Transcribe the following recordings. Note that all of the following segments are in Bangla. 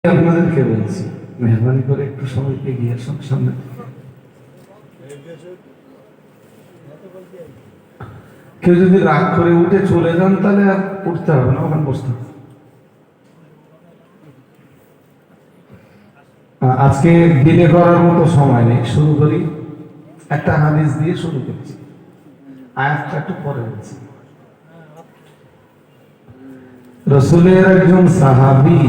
আপনাদেরকে বলছি, মেহরবানি করে একটু সময় এগিয়ে আসুন সামনে। কেউ যদি রাগ করে উঠে চলে যান তাহলে আর উঠতে হবে না, ওখানে বসতে হবে। আজকে ডিলে করার মতো সময় নেই, শুরু করি। একটা হাদিস দিয়ে শুরু করছি, আয়াতটা একটু পরে বলছি। রাসূলের একজন সাহাবী,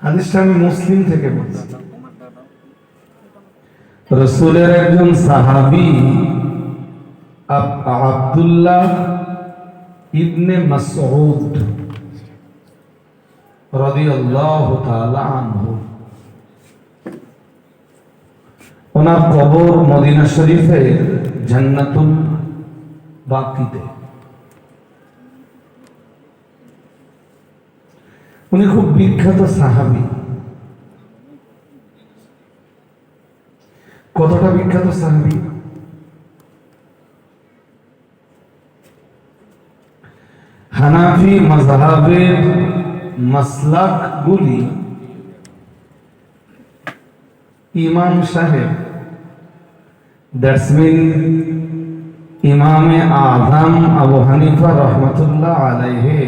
হাদিসটা আমি মুসলিম থেকে বলছি। রাসূলের একজন সাহাবী আব্দুল্লাহ ইবনে মাসউদ রাদিয়াল্লাহু তাআলা আনহু, ওনার কবর মদিনা শরীফে জান্নাতুল বাকিতে। উনি খুব বিখ্যাত সাহাবী। কতটা বিখ্যাত সাহাবী? হানাফি মাযহাবের মাসলাকগুলি ইমাম সাহেব, দ্যাটস মিন ইমামে আযম আবু হানিফা রাহমাতুল্লাহ আলাইহি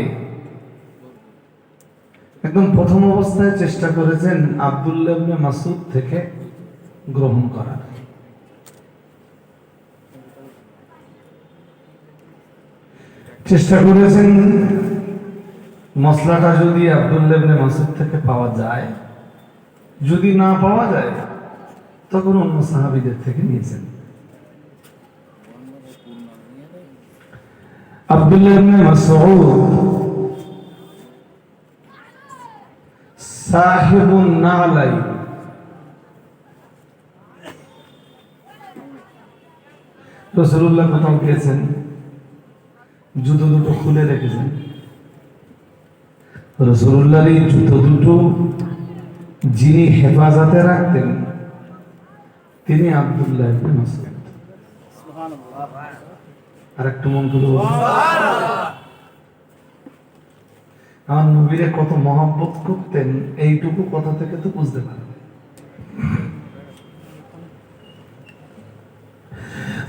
একদম প্রথম অবস্থায় চেষ্টা করেছেন আব্দুল্লাহ ইবনে মাসউদ থেকে গ্রহণ করার। চেষ্টা করেছেন মসলাটা যদি আব্দুল্লাহ ইবনে মাসউদ থেকে পাওয়া যায়, যদি না পাওয়া যায় তখন অন্য সাহাবীদের থেকে নিয়েছেন। আব্দুল্লাহ ইবনে মাসউদ সাহিবুন নালাই, রাসূলুল্লাহ কোথাও গিয়েছেন, জুতো দুটো খুলে রেখেছেন। রাসূলুল্লাহর এই জুতো দুটো যিনি হেফাজতে রাখতেন তিনি আব্দুল্লাহ ইবনে মাসউদ। আর একটু মন খুলে আমার নবীরে কত মহব্বত করতেন, এইটুকু কথা থেকে তো বুঝতে পারবেন।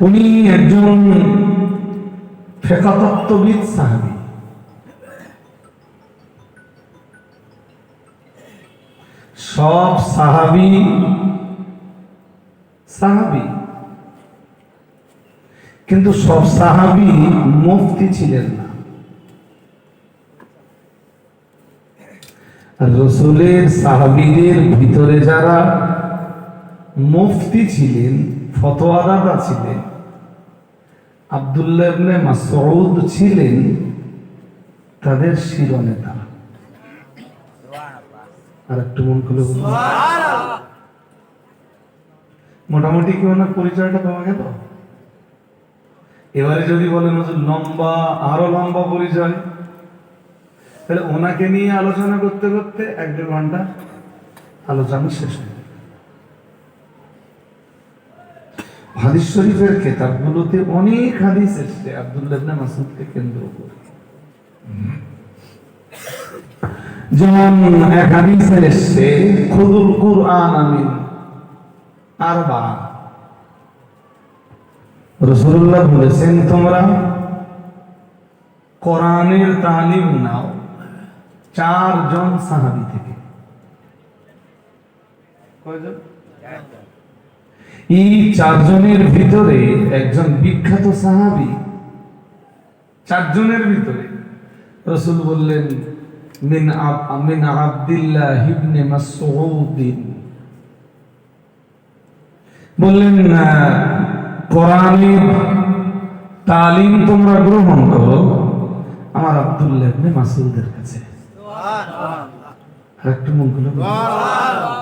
উনি একজন ফিকহতত্ত্ববিদ সাহাবী। সব সাহাবী সাহাবী, কিন্তু সব সাহাবী মুফতি ছিলেন না। রাসূলের সাহাবীদের ভিতরে যারা মুফতি ছিলেন, ফতোয়াদাতা ছিলেন, আব্দুল্লাহ ইবনে মাসউদ ছিলেন তাদের শিরোনেতা। আর একটু মন খুলে বলুন, মোটামুটি কি ওনার পরিচয়টা পাওয়া গেল? এবারে যদি বলেন লম্বা, আরো লম্বা পরিচয়, তাহলে ওনাকে নিয়ে আলোচনা করতে করতে 1-1.5 ঘন্টা আলোচনা শেষ হয়ে যাবে। হাদিস শরীফের কিতাবগুলোতে অনেক হাদিস এসেছে আব্দুল্লাহ ইবনে মাসউদকে কেন্দ্র করে। যেমন এক হাদিসে এসেছে খুযুল কুরআন মিন আরবা, রাসূলুল্লাহ বলেছেন তোমরা কোরআনের তালিম নাও 4 জন সাহাবী থেকে। কয়জন? এই 4 জনের ভিতরে একজন বিখ্যাত সাহাবী। 4 জনের ভিতরে রাসূল বললেন মিন আব্দুল্লাহ ইবনে মাসউদ, বললেন কোরআনের তালিম তোমরা গ্রহণ করো আমার আব্দুল্লাহ ইবনে মাসউদের কাছে। সুবহানাল্লাহ। একটু মন খুলে সুবহানাল্লাহ।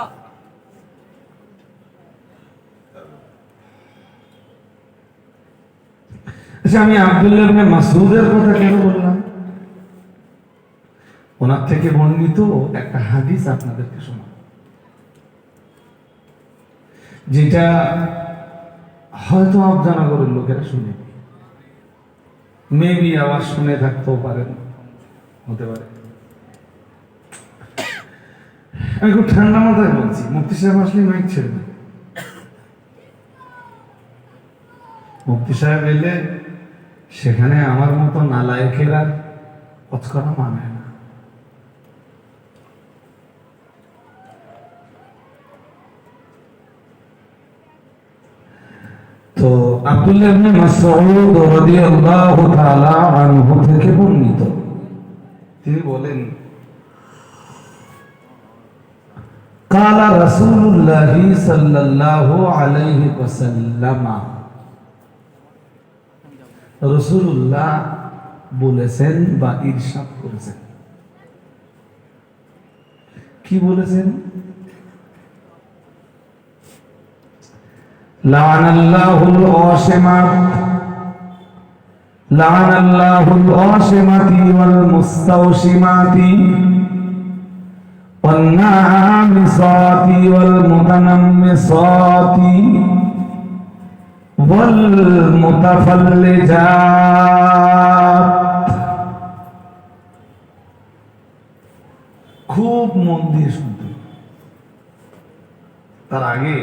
আচ্ছা, আমি আব্দুল্লাহ ইবনে মাসউদের কথা কেন বললাম? ওনার থেকে বর্ণিত একটা হাদিস আপনাদেরকে শোনাবো, যেটা হয়তো আফজানগরের লোকেরা শুনে, মেবি আবার শুনে থাকতেও পারেন, হতে পারে। আমি খুব ঠান্ডা মাথায় বলছি, মুফতি সাহেব আসলে মাইক ছেড়ে দেবে। মুফতি সাহেব এলে সেখানে আমার মতো নালায়েকেরা কথা করা মানে না। তো আব্দুল্লাহ ইবনে মাসউদ রাদিয়াল্লাহু তাআলা আনহু থেকে বর্ণিত, তিনি বলেন قال رسول الله صلى الله عليه وسلم, রাসূলুল্লাহ বলেছেন বা ইরশাদ করেছেন। কি বলেছেন? লাআনাল্লাহুল ওয়াশিমাত লাআনাল্লাহুল ওয়াশিমাতি ওয়াল মুস্তাওশিমাতি ওয়ান নামিসাতি ওয়াল মুতানাম্মিসাতি ওয়াল মুতাফাল্লিজাত। খুব মন দিয়ে শুনতে। তার আগে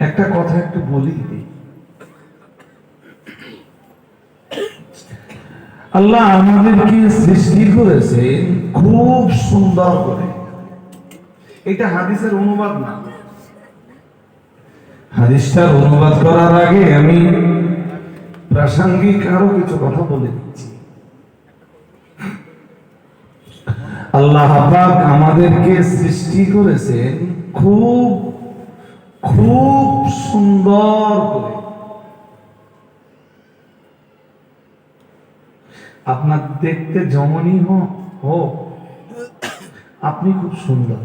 একটা কথা একটু বলি। আল্লাহ আমাদেরকে সৃষ্টি করেছে খুব সুন্দর করে। এটা হাদিসের অনুবাদ না। হাদিসটার অনুবাদ করার আগে আমি প্রাসঙ্গিক আরো কিছু কথা বলে দিচ্ছি। আল্লাহ পাক আমাদেরকে সৃষ্টি করেছেন খুব খুব সুন্দর করে। আপনার দেখতে যেমনই হোক, আপনি খুব সুন্দর।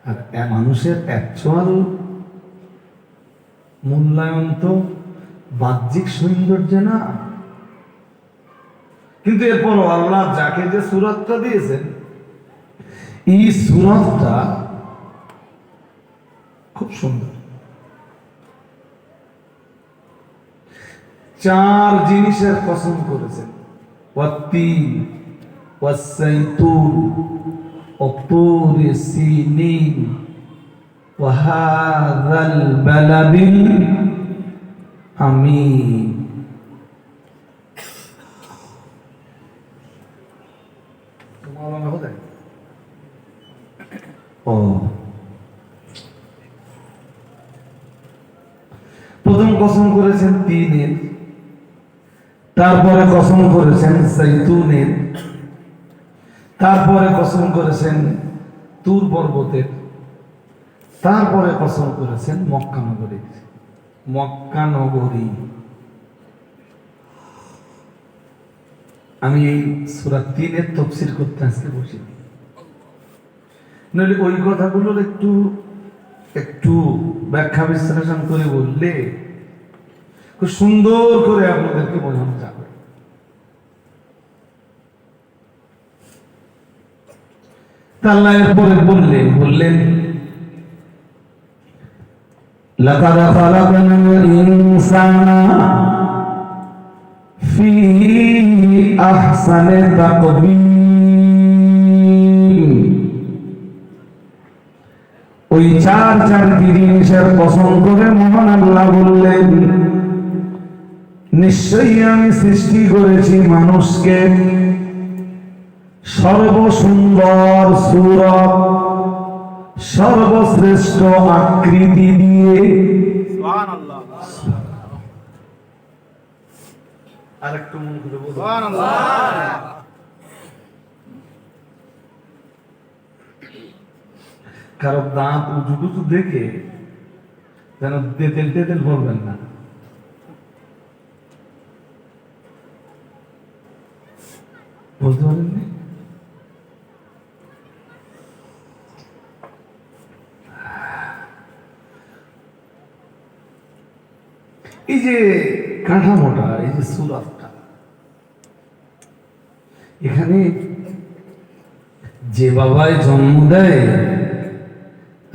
আর মানুষের অ্যাকচুয়াল মূল্যায়ন তো বাহ্যিক সৌন্দর্য না, কিন্তু এরপরও আল্লাহ যাকে যে সুরতটা দিয়েছেন, এই সুরতটা খুব সুন্দর। চার জিনিসের কসম করেছেন, ওয়াত্তিন ওয়াসসাইতুন ওয়াতুরি সিনিন ওয়া হাযাল বালাদিল আমিন। প্রথম কসম করেছেন তিনের, তারপরে কসম করেছেন জাইতুনের, তারপরে কসম করেছেন তুর পর্বতের, তারপরে কসম করেছেন মক্কা নগরীর। মক্কা নগরী। আমি এই সূরা ৩-এর তাফসীর করতে আজকে বসিনি, নইলে ওই কথাগুলোর একটু একটু ব্যাখ্যা বিশ্লেষণ করে বললে খুব সুন্দর করে আপনাদেরকে বোঝানো যাবে। আল্লাহ এরপরে বললেন লাকাদ খালাকনাল ইনসানা ফি আহসানি তাকওয়িম। ওই চার জিনিসের কসম করে মহান আল্লাহ বললেন, নিশ্চয়ই আমি সৃষ্টি করেছি মানুষকে সর্বসুন্দর সূরত, সর্বশ্রেষ্ঠ আকৃতি দিয়ে। সুবহানাল্লাহ। আরেকটু মন খুলে বলুন সুবহানাল্লাহ। কারো দাঁত উঁচু টুচু দেখে যেন তেতেল তেতেল বলবেন না। বলতে পারেননি? এই যে কাঠামোটা, এই যে সুরাতটা, এখানে যে বাবাই জন্ম দেয়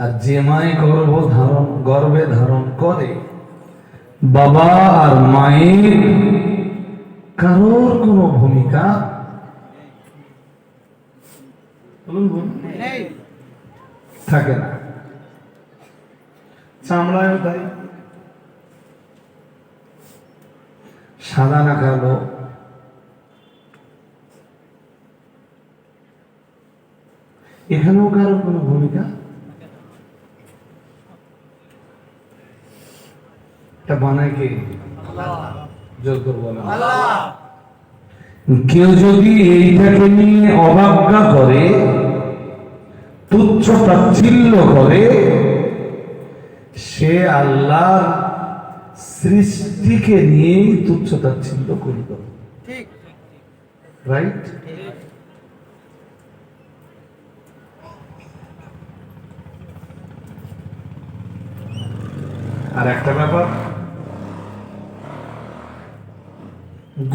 আর যে মায় গর্ভে ধারণ করে, বাবা আর মায়ের কারোর কোনো ভূমিকা থাকে না। চামড়ায় তাই, সাদা না কালো, এখানেও কারোর কোনো ভূমিকা। এটা বানায় কে? জোর করে বলেন। কেউ যদি এইটাকে নিয়ে অবজ্ঞা করে, তুচ্ছ তাচ্ছিল্য করে, সে আল্লাহ সৃষ্টিকে নিয়েই তুচ্ছ তাচ্ছিল্য করিত। ঠিক, রাইট? আর একটা ব্যাপার,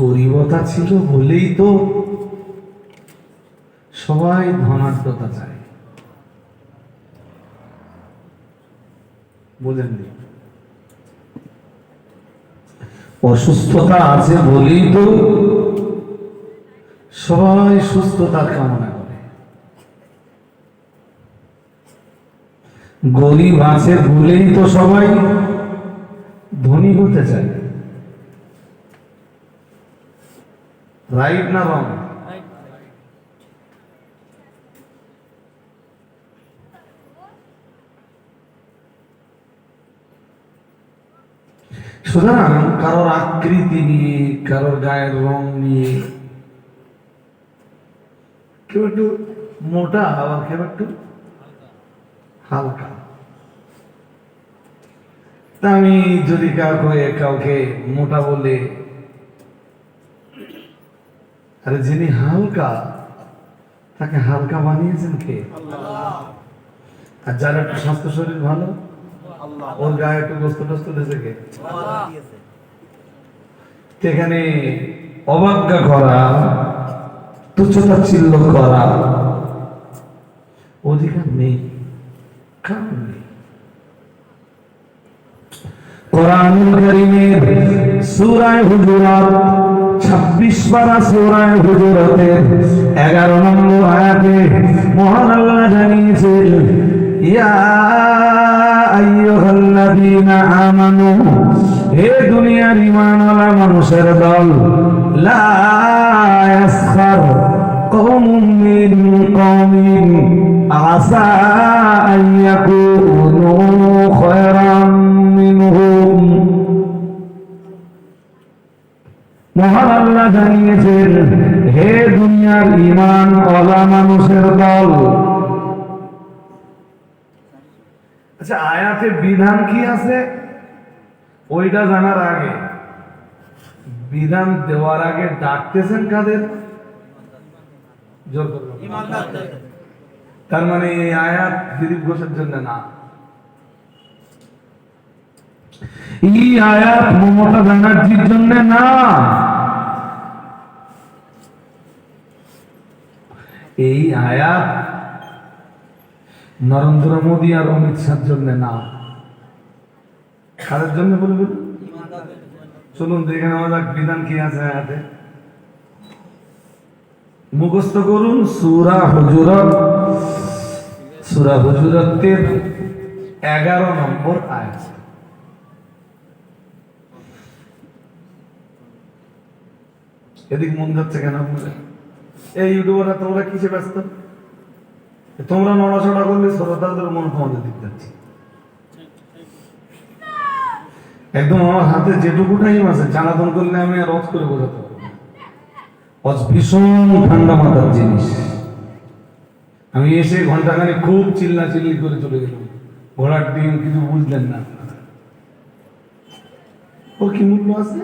গরিবতা ছিল বলেই তো সবাই ধনাঢ্যতা চায়, বুঝেননি? অসুস্থতা আছে বলেই তো সবাই সুস্থতার কামনা করে, গরিব আছে বলেই তো সবাই ধনী হতে চায়। রাইট না রং? সুতরাং কারোর আকৃতি নিয়ে, কারোর গায়ের রং নিয়ে, কেউ একটু মোটা, আবার কেউ একটু হালকা। তা আমি যদি কাউকে মোটা বলে, আরে যিনি হালকা তাকে হালকা বানিয়েছেন কে? আর যার একটু স্বাস্থ্য শরীর ভালো, ওর গায়ে একটু গোস্ত টোস্ত দিয়েছে কে? এখানে অবজ্ঞা করা, তুচ্ছতাচ্ছিল্য করা অধিকার নেই, কারণ নেই। কোরআনুল কারীমের সূরা হুজুরাত 26 পারা সূরা হুজুরাতের 11 নম্বর আয়াতে মহান আল্লাহ জানিয়েছেন, ইয়া আইয়ুহাল্লাযীনা আমানু, হে দুনিয়ার ঈমানওয়ালা মানুষের দল, লা ইয়াসখার কওমুম মিন কওমিন আসা আন ইয়াকুনু খায়রাম মিনহুম। মহান আল্লাহ জানিয়েছেন, হে দুনিয়ার ঈমানওয়ালা মানুষের দল। আচ্ছা, আয়াতে বিধান কি আছে ওইটা জানার আগে, বিধান দেওয়ার আগে ডাকতেছেন কাদের? তার মানে এই আয়াত দিলীপ ঘোষের জন্য না, এই আয়াত মমতা ব্যানার্জির জন্য না, এই আয়াত নরেন্দ্র মোদী আর অমিত শাহর জন্য না। কাদের জন্য বলবেন? চলুন দেখে নেওয়া যাক বিধান কি আছে আয়াতে। মুখস্থ করুন সূরা হুজুরাত, সূরা হুজুরাতের 11 নম্বর আয়াত। এদিক মন যাচ্ছে কেন আপনাদের? এই ইউটিউবাররা তোমরা কিসে ব্যস্ত? তোমরা নড়াচড়া করলে শ্রোতাদের মন তোমাদের দিক যাচ্ছে। একদম আমার হাতে যেটুকু টাইম আছে জানাতন করলে আমি আর অজ করে বোঝাতে পারবো না। অজ ভীষণ ঠান্ডা মাথার জিনিস। আমি এসে ঘন্টাখানে খুব চিল্লাচিল্লি করে চলে গেলাম, ঘোড়ার ডিম কিছু বুঝলেন না। ওর কি মূল্য আছে?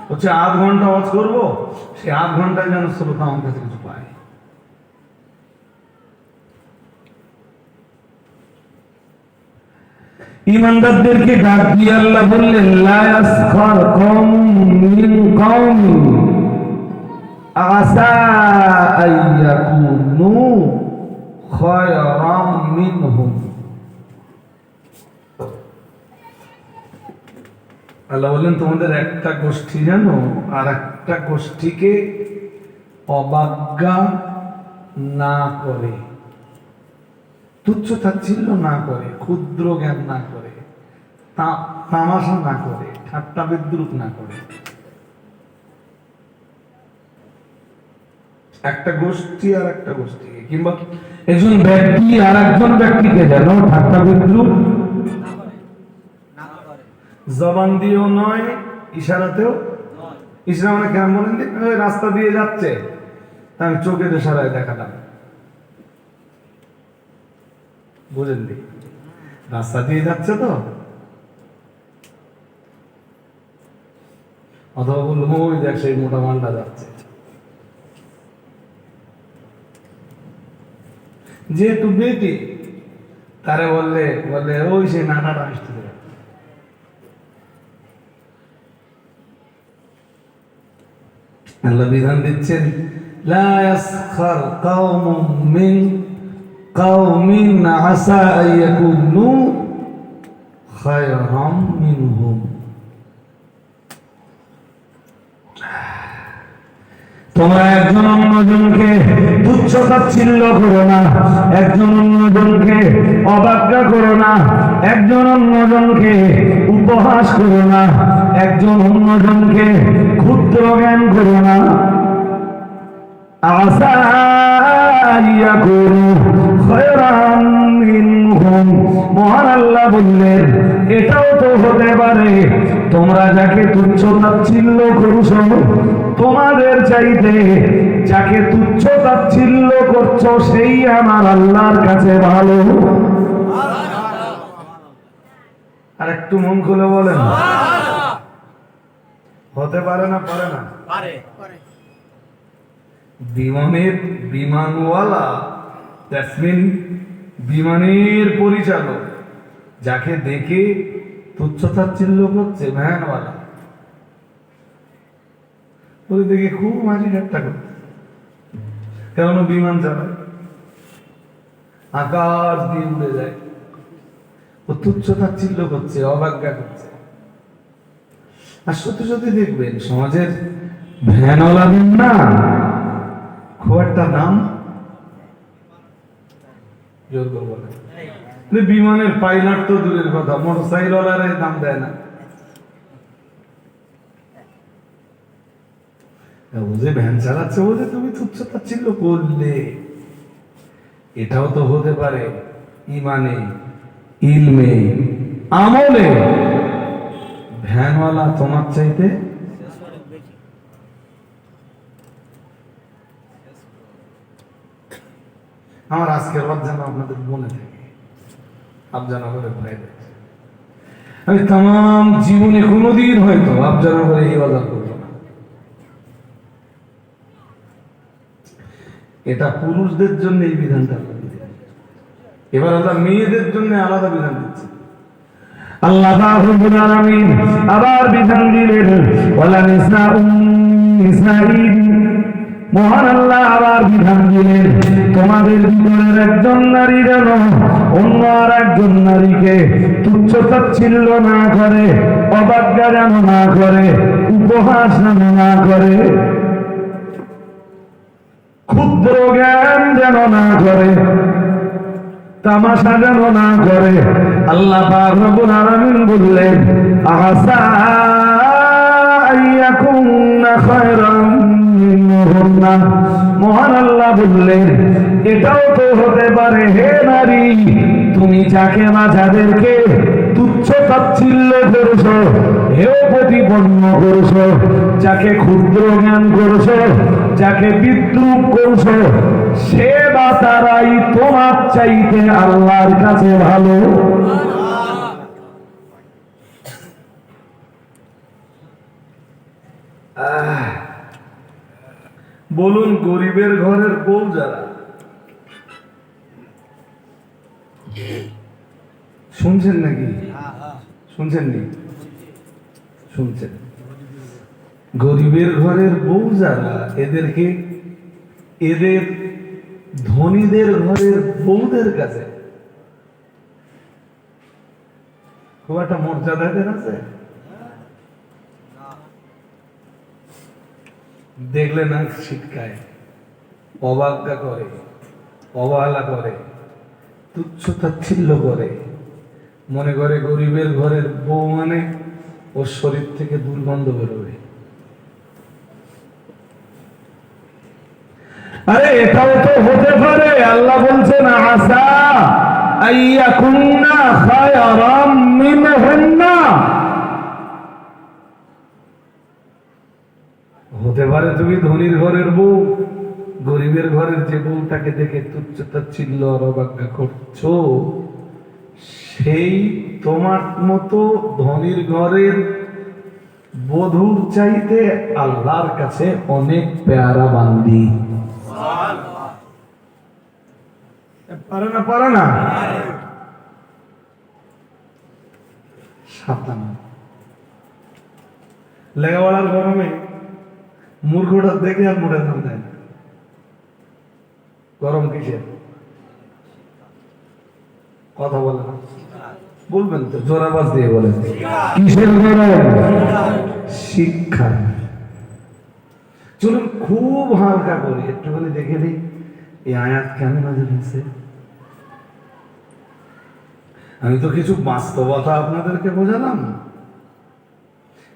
হচ্ছে আধ ঘন্টা অজ করবো, সে আধ ঘন্টায় যেন শ্রোতা আমার কাছে কিছু পায়। ঈমানদারদেরকে ডাক দিয়ে আল্লাহ বললেন, লা ইয়াসখার কওমুম মিন কওমিন আসা আইয়াকুনু খায়রাম মিনহুম। আল্লাহ বললেন তোমাদের একটা গোষ্ঠী জানো আর একটা গোষ্ঠীকে অবজ্ঞা না করে, তুচ্ছ তাচ্ছিল্য না করে, ক্ষুদ্র জ্ঞান না করে, তামাশা না করে, ঠাট্টা বিদ্রুপ না করে। একটা গোষ্ঠী আর একটা গোষ্ঠীকে, কিংবা একজন ব্যক্তি আর একজন ব্যক্তিকে যেন ঠাট্টা বিদ্রুপ জবান দিয়েও নয়, ইশারাতেও। ইশারা মানে কেমন বলেন? রাস্তা দিয়ে যাচ্ছে, আমি চোখের ইশারায় দেখালাম, বুঝেন দি? রাস্তা দিয়ে যাচ্ছে তো, অথবা বললো ওই দেখ সেই মোটা মালটা যাচ্ছে। যেহেতু বেটি, তারে বললে বললে ওই সেই নাটাটা আসতে দেবে। আল্লাহ বিধান দিচ্ছেন, লা ইয়াসখার কাওমুম মিন কাওমিন আসা আইয়াকুনু খায়রাম মিনহুম। তোমরা একজন অন্যজনকে তুচ্ছ তাচ্ছিল্য করো না, একজন অন্যজনকে অবজ্ঞা করো না, একজন অন্যজনকে উপহাস করো না, একজন অন্যজনকে ক্ষুদ্র জ্ঞান করো না। আসা ইয়াকুনু খায়রাম মিনহুম, মহান আল্লাহ বললেন এটাও তো হতে পারে তোমরা যাকে তুচ্ছ তাচ্ছিল্য করছো, তোমাদের চাইতে যাকে তুচ্ছ তাচ্ছিল্য করছো সেই আমার আল্লাহর কাছে ভালো। আর একটু মন খুলে বলেন, হতে পারে না? পারে না? বিমানের বিমানওয়ালা, দ্যাটসমিন বিমানের পরিচালক যাকে দেখে তুচ্ছ তাচ্ছিল্য করছে, ভ্যানওয়ালা, ওই দেখে খুব হাসি ঠাট্টা করছে, কেন বিমান চালায়, আকাশ দিয়ে উড়ে যায়, ও তুচ্ছ তাচ্ছিল্য করছে, অবজ্ঞা করছে। আর সত্যি সত্যি দেখবেন সমাজের ভ্যানওয়ালাদের না খুব একটা দাম, জোর করবো না, বিমানের পাইলট তো দূরের কথা, মোটরসাইকেলওয়ালার দাম দেয় না। বুঝে ভ্যান চালাচ্ছে বলে তুমি তুচ্ছ তাচ্ছিল্য করলে, এটাও তো হতে পারে ইমানে, ইলমে, আমলে ভ্যানওয়ালা তোমার চাইতে আমার আজকের রাত যেন আপনাদের মনে থাকে, আফজানগরের ভাইদের, আমি তাম জীবনে কোনোদিন হয়তো আফজানগরে এই বাজার করবো না। এটা পুরুষদের জন্য এই বিধানটা, এবার আল্লাহ মেয়েদের জন্য আলাদা বিধান দিচ্ছে। আল্লাহ রাব্বুল আলামিন আবার বিধান দিলেন, ওয়ালা নিসাউন, মহান আল্লাহ আবার বিধান দিলেন তোমাদের ভিতরের একজন নারী যেন অন্য আর একজন নারীকে তুচ্ছ তাচ্ছিল্য না করে, অবজ্ঞা যেন না করে, উপহাস যেন না করে, ক্ষুদ্র জ্ঞান যেন না করে, তামাশা যেন না করে। আল্লাহ পাক রব্বুল আলামিন বললেন আসা আইয়াকুন্না খায়রাম মিনহুন্না, মহান আল্লাহ বললেন এটাও তো হতে পারে হে নারী, তুমি যাকে বা যাদেরকে তুচ্ছ তাচ্ছিল্য করছো, হেও প্রতিপন্ন করছো, যাকে ক্ষুদ্র জ্ঞান করছো, যাকে বিদ্রুপ করছো, সে বা তারাই তোমার চাইতে আল্লাহর কাছে ভালো। বলুন গরিবের ঘরের বউ যারা, শুনছেন নাকি? শুনছেন নি? শুনছেন? গরিবের ঘরের বউ যারা, এদেরকে এদের ধনীদের ঘরের বউদের কাছে খুব একটা মর্যাদা এদের আছে। দেখলে না শিক্ষায় অবাজ্ঞা করে, অবহেলা করে, তুচ্ছ তাচ্ছিল্য করে, মনে করে গরিবের ঘরের বউ মানে ওর শরীর থেকে দুর্গন্ধ বেরোবে। আরে এটাও তো হতে পারে। আল্লাহ বলছেন আসা আইয়াকুন্না খায়রাম মিনহুন্না, হতে পারে তুমি ধনীর ঘরের বউ গরিবের ঘরের যে বউটাকে দেখে তুচ্ছ তাচ্ছিল্য আর অবজ্ঞা করছো, সেই তোমার মতো ধনীর ঘরের বধূর চাইতে আল্লাহর কাছে অনেক পেয়ারা বান্দি। পারে না সাবধান। লেখাপড়ার গরমে মূর্খটা দেখে আর মোড়ে ধান দেয়। গরম কিসের কথা বলে না, বলবেন তো জোর আওয়াজ দিয়ে বলেন কিসের গরম? শিক্ষা। চলুন খুব হালকা করে একটুখানি দেখে দিই এই আয়াত কেন নাযিল হয়েছে। আমি তো কিছু বাস্তবতা আপনাদেরকে বোঝালাম।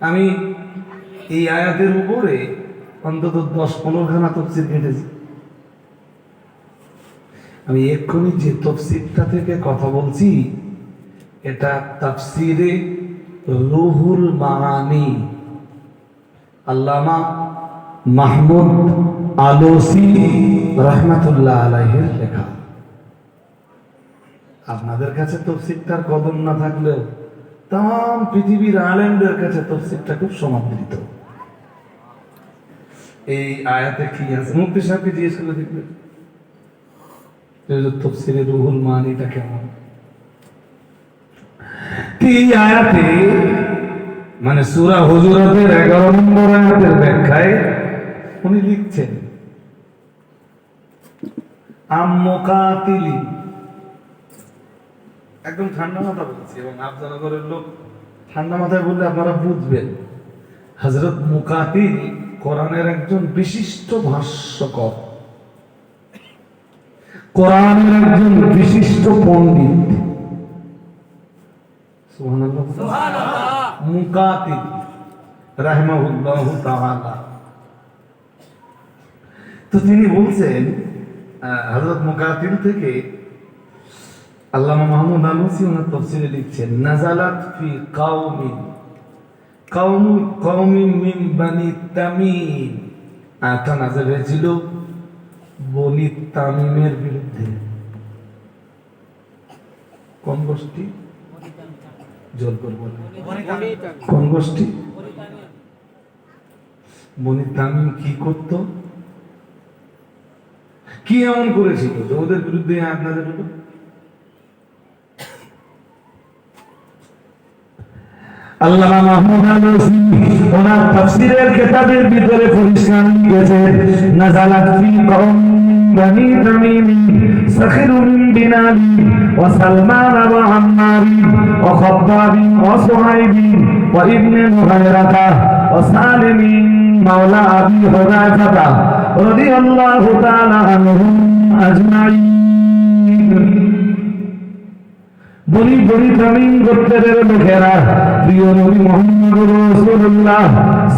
আমি এই আয়াতের উপরে অন্তত 10-15 খানা তফসির কেটেছি। আমি এক্ষুনি যে তফসিরটা থেকে কথা বলছি এটা তাফসিরে রুহুল মাআনি, আল্লামা মাহমুদ আলোসি রাহমাতুল্লাহ আলাইহির লেখা। আপনাদের কাছে তফসিরটার কদর না থাকলেও তাম পৃথিবীর আলেমদের কাছে তফসিরটা খুব সমাদৃত। এই আয়াতে কি আছে মুফতি সাহেবকে জিজ্ঞেস করে দেখবেন তফসিরে রুহুল মাআনিটা কেমন। এই আয়াতে মানে সূরা হুজুরাতের 11 নম্বর আয়াতের ব্যাখ্যায় উনি লিখছেন মুকাতিলি, একদম ঠান্ডা মাথা বলছি এবং আফজানগরের লোক ঠান্ডা মাথায় বললে আপনারা বুঝবেন। হযরত মুকাতিল কোরআনের একজন বিশিষ্ট ভাষ্যকার, কোরআনের একজন বিশিষ্ট পণ্ডিত। সুবহানাল্লাহ সুবহানাল্লাহ। মুকাতিল রাহিমাহুল্লাহু তাআলা। তো তিনি বলছেন হযরত মুকাতিল থেকে আল্লামা মাহমুদ আলুসি ওনার তাফসীরে লিখছেন নাযালাত ফি কওমিন মিন বানি তামিম। আয়াতটা নাযিল হয়েছিল বনি তামিমের বিরুদ্ধে। কোন গোষ্ঠী? জোর করে বলেন কোন গোষ্ঠী? বনি তামিম কি করত, কি এমন করেছিল যে ওদের বিরুদ্ধে আপনাদের হলো? আল্লামা মাহমুদ আলুসি ওনার তাফসীরের কিতাবের ভিতরে পরিষ্কার লিখেছেন নাযালাত ফি কওম বানি তামিম সাখিরু মিন বিনালি ওয়া সালমান ওয়া আম্মারি ওয়া খাব্বাবি ওয়া সুহাইবি ওয়া ইবনে মুহাইরাতা ওয়া সালিমিন মাওলা আবি হুরায়রা রাদিয়াল্লাহু তাআলা আনহুম আজমাইন। বনি তামিম গোত্রের লোকেরা প্রিয় নবী মুহাম্মদ রাসূলুল্লাহ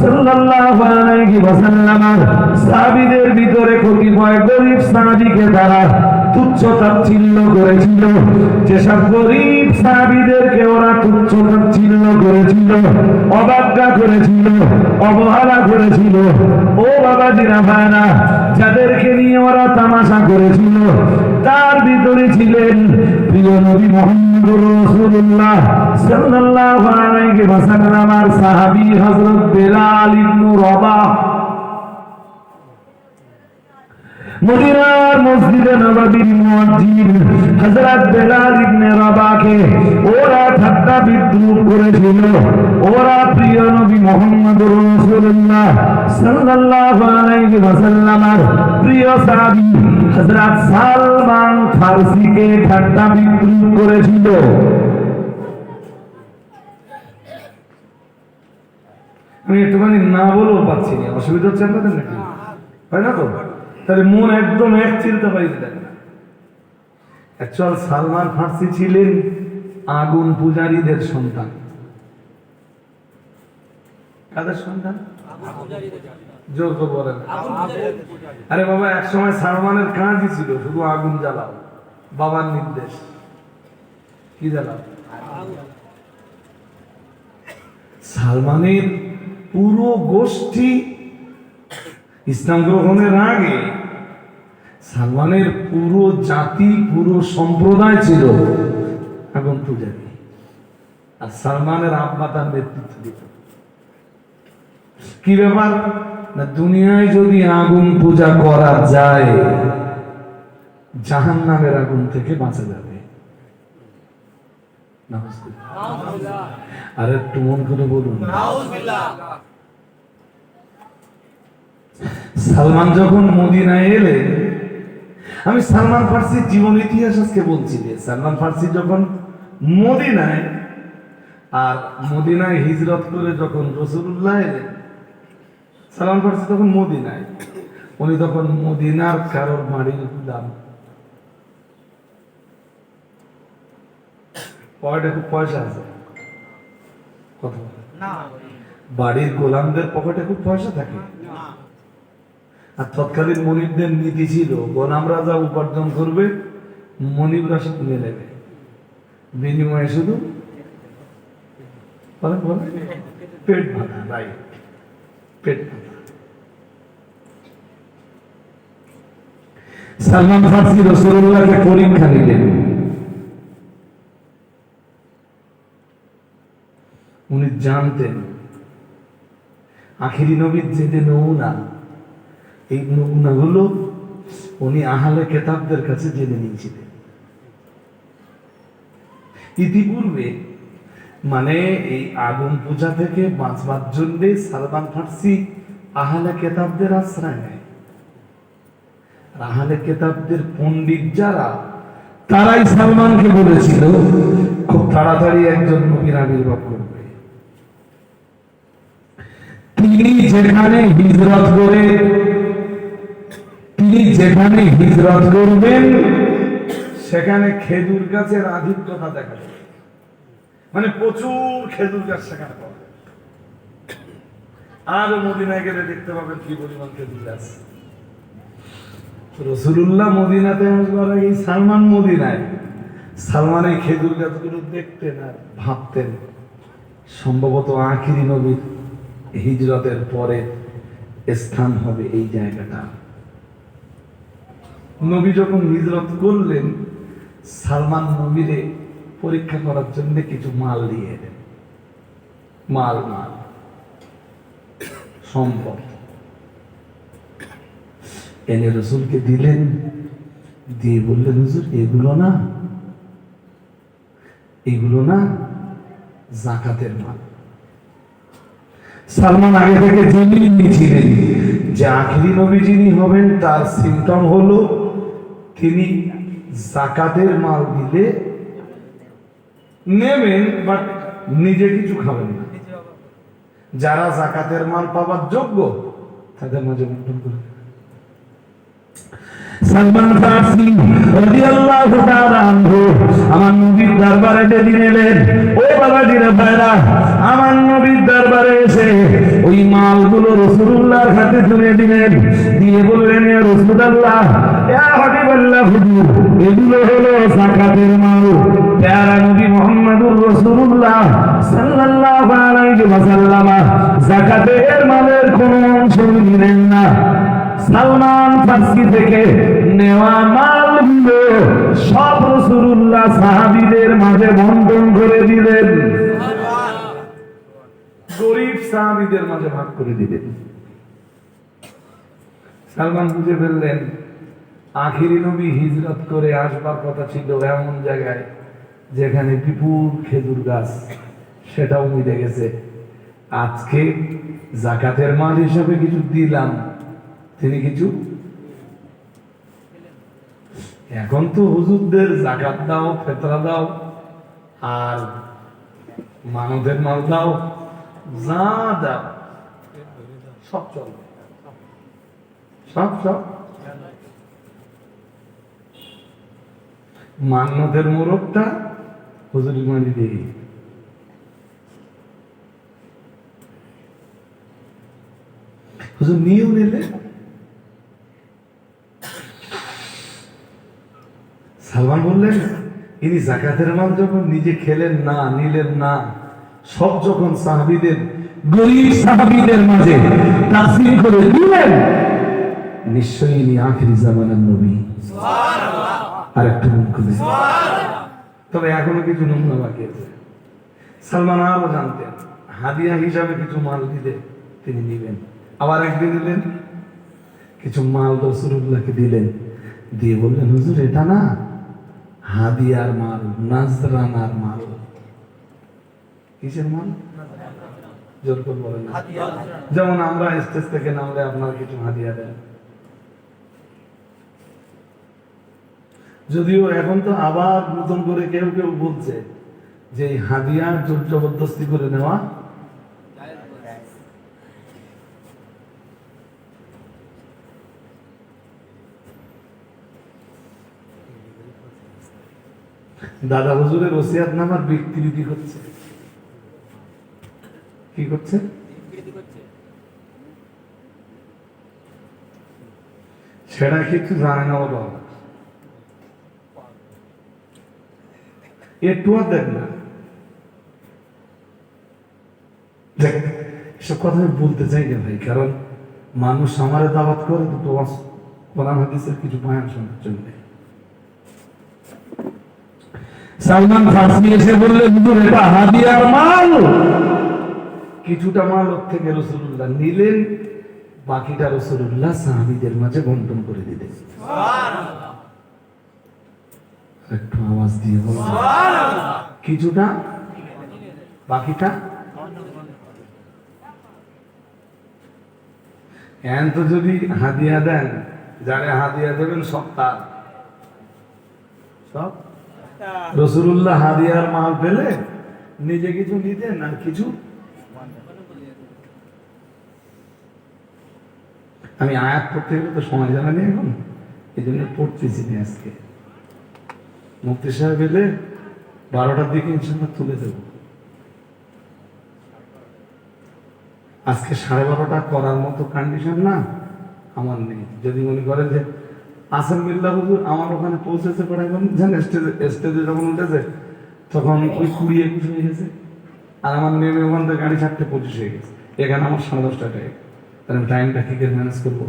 সাল্লাল্লাহু আলাইহি ওয়াসাল্লামের সাহাবীদের ভিতরে কতিপয় গরীব সাহাবীকে তারা তুচ্ছ তাচ্ছিল্য করেছিল। যেসব গরীব সাহাবীদেরকে ওরা তুচ্ছ তাচ্ছিল্য করেছিল, অবজ্ঞা করেছিল, অবহেলা করেছিল, ও বাবাজিরা ভাইরা, যাদেরকে নিয়ে ওরা তামাশা করেছিল তার ভিতরে ছিলেন প্রিয় নবী মুহাম্মদ রাসূলুল্লাহ সাল্লাল্লাহু আলাইহি ওয়াসাল্লামের সাহাবী হযরত বেলাল ইবনে রাবাহ। মদিনার মসজিদে নববীর মুয়াজ্জিন হযরত বেলাল ইবনে রাবাহকে ওরা ঠাট্টা বিদ্রুপ করেছিল। ওরা প্রিয় নবী মুহাম্মদ রাসূলুল্লাহ সাল্লাল্লাহু আলাইহি ওয়াসাল্লামের প্রিয় সাহাবী হযরত সালমান ফারসিকে ঠাট্টা বিদ্রুপ করেছিল। আমি একটুখানি না বলেও পাচ্ছি না, অসুবিধা হচ্ছে আপনাদের নাকি? হয় না তো? তাহলে মন একদম এক চিন্তা পাইতে দেন না। অ্যাকচুয়াল সালমান ফার্সি ছিলেন আগুন পূজারীদের সন্তান। কাদের সন্তান? জোর করে বলেন। আরে বাবা, এক সময় সালমানের কাজই ছিল শুধু আগুন জ্বালাও, বাবার নির্দেশ। কি জ্বালাও? সালমানের পুরো গোষ্ঠী ইসলাম গ্রহণের আগে সালমানের পুরো জাতি, পুরো সম্প্রদায় ছিল আগুন পূজারী, আর সালমানের আব্বা তার নেতৃত্ব দিত। কি ব্যাপার না, দুনিয়ায় যদি আগুন পূজা করা যায়, জাহান্নামের আগুন থেকে বাঁচা যাবে। আর একটু মন করে বলুন। সালমান যখন মদিনায় এলেন, আমি সালমান ফার্সির জীবন ইতিহাস আজকে বলছি যে সালমান ফার্সি যখন মদিনায়, আর মদিনায় হিজরত করে যখন রাসূলুল্লাহ এলেন, সালমান ফার্সি তখন মদিনায়, উনি তখন মদিনার কারোর বাড়ির গোলাম। পকেটে খুব পয়সা আছে, কথা বাড়ির গোলামদের পকেটে খুব পয়সা থাকে। আর তৎকালীন মনিবদের নীতি ছিল, গোলামরা যা উপার্জন করবে মনিবরা সে তুলে নেবে, বিনিময়ে শুধু পেট ভাতা, রাইট, পেট ভাতা। সালমান ফার্সি রাসূলুল্লাহকে পরীক্ষা নিলেন। উনি জানতেন আখিরি নবীর যে নমুনা, এই নমুনাগুলো উনি আহলে কেতাবদের কাছে জেনে নিয়েছিলেন ইতিপূর্বে। মানে এই আগুন পূজা থেকে বাঁচবার জন্য সালমান ফার্সি আহলে কেতাবদের আশ্রয় নেয়। আহলে কেতাবদের পণ্ডিত যারা, তারাই সালমানকে বলেছিল খুব তাড়াতাড়ি একজন নবীর আবির্ভাব করবে। তিনি যেখানে হিজরত করবেন সেখানে খেজুর গাছের আধিক্যতা দেখা যাবে, মানে প্রচুর খেজুর গাছ সেখানে পাবে। আর মদিনায় গেলে দেখতে পাবেন কি পরিমাণ খেজুর গাছ। রাসূলুল্লাহ মদিনাতে আসবার আগে সালমান মদিনায়, সালমান এই খেজুর গাছগুলো দেখতেন আর ভাবতেন সম্ভবত আখিরি নবীর হিজরতের পরে স্থান হবে এই জায়গাটা। নবী যখন হিজরত করলেন, সালমান নবীরে পরীক্ষা করার জন্য কিছু মাল দিয়ে এলেন, মাল সম্পদ এনে রাসূলকে দিলেন। দিয়ে বললেন, হুজুর এগুলো না যাকাতের মাল। সালমান আগে থেকে জেনে নিয়েছিলেন যে আখিরি নবী যিনি হবেন তার সিমটম হলো তিনি যাকাতের মাল দিলে নেবেন, বাট নিজে কিছু খাবেন না। যারা যাকাতের মাল পাবার যোগ্য তাদের মাঝে বন্টন করে। সালমান ফার্সি রাদিয়াল্লাহু তাআলা আনহু আমার নবীর দরবারে যেদিন এলেন, ও বাবাজিরা ভাইরা, আমার নবীর দরবারে এসে ওই মালগুলো রাসূলুল্লাহর হাতে তুলে দিলেন। দিয়ে বললেন, ইয়া রাসূলুল্লাহ, ইয়া হাবিবাল্লাহ, হুজুর, এগুলো হলো যাকাতের মাল। প্যারা নবী মুহাম্মদুর রাসূলুল্লাহ সাল্লাল্লাহু আলাইহি ওয়াসাল্লাম যাকাতের মালের কোনো অংশ নিলেন না। সালমান ফার্সি থেকে নেওয়া মালগুলো সব রাসূলুল্লাহ সাহাবীদের মাঝে বন্টন করে দিলেন, গরিব সাহাবীদের মাঝে ভাগ করে দিলেন। সালমান বুঝে ফেললেন আখিরি নবী হিজরত করে আসবার কথা ছিল এমন জায়গায় যেখানে বিপুল খেজুর গাছ, সেটাও মিলে গেছে। আজকে যাকাতের মাল হিসাবে কিছু দিলাম, তিনি কিছু। এখন তো হুজুরদের যাকাত দাও, ফেতরা দাও, আর মানবের মাল দাও, যা দাও সব চলবে, সব সব। মান্নতের মোরগটা হুজুরি মারি দিয়ে হুজুর নিয়েও নিলে। সালমান বললেন ইনি জাকাতের মাল যখন নিজে খেলেন না, নিলেন না, সব যখন সাহাবীদের, গরীব সাহাবীদের মাঝে তাকসীম করে দিলেন, নিশ্চয়ই ইনি আখিরি জামানার নবী। সুবহানাল্লাহ। আর একটু মন খুলে সুবহানাল্লাহ। তবে এখনো কিছু নমুনা বাকি আছে। সালমান আরো জানতেন হাদিয়া হিসাবে কিছু মাল দিলে তিনি নিবেন। আবার একদিন দিলেন কিছু মাল রাসূলুল্লাহকে দিলেন, দিয়ে বললেন হুজুর এটা না হাদিয়ার মাল, নাজরানার মাল। কিসের মাল? জোর করে বলেন না। যেমন আমরা স্টেজ থেকে নামলে আপনার কিছু হাদিয়া দেন, যদিও এখন তো আবার নতুন করে কেউ কেউ বলছে যে এই হাদিয়া জোর জবরদস্তি করে নেওয়া দাদা হুজুরের ওসিয়াতনামার বিকৃতি হচ্ছে। কি করছে? সেটা কিছু জানে না ওরা, একটু দেখ না। দেখ এসব কথা আমি বলতে চাই না ভাই, কারণ মানুষ আমারে দাওয়াত করে দুটো কোরআন হাদিসের কিছু বয়ান শোনার জন্য। সালমান ফারসি এসে বললেন হুজুর এটা হাদিয়ার মাল। কিছুটা মাল ওর থেকে রাসূলুল্লাহ নিলেন, বাকিটা রাসূলুল্লাহ সাহাবীদের মাঝে বন্টন করে দিলেন। সুবহানাল্লাহ। একটু আওয়াজ দিয়ে বলুন সুবহানাল্লাহ। কিছুটা, বাকিটা এখন তো যদি হাদিয়া দেন, যারা হাদিয়া দেবেন সব তার, সব রাসূলুল্লাহ হাদিয়ার মাল পেলে নিজে কিছু নিতেন আর কিছু। আমি আয়াত পড়তে গেলে তো সময় জানা নেই এখন, এই জন্য পড়তেছি না। আজকে মুফতি সাহেব এলে 12টার দিকে ইনশাআল্লাহ তুলে দেব। আজকে 12:30 করার মতো কন্ডিশন না আমার নেই। যদি মনে করেন যে আসেন বিল্লাহ হুজুর আমার ওখানে পৌঁছেছে পড়াই বলেন, জানেন স্টেজে যখন উঠেছে তখন ওই 20-21 হয়ে গেছে, আর আমার নেমে ওখান থেকে গাড়ি 4:25 হয়ে গেছে। এখানে আমার 10:30 তাহলে আমি টাইমটা কি করে ম্যানেজ করবো?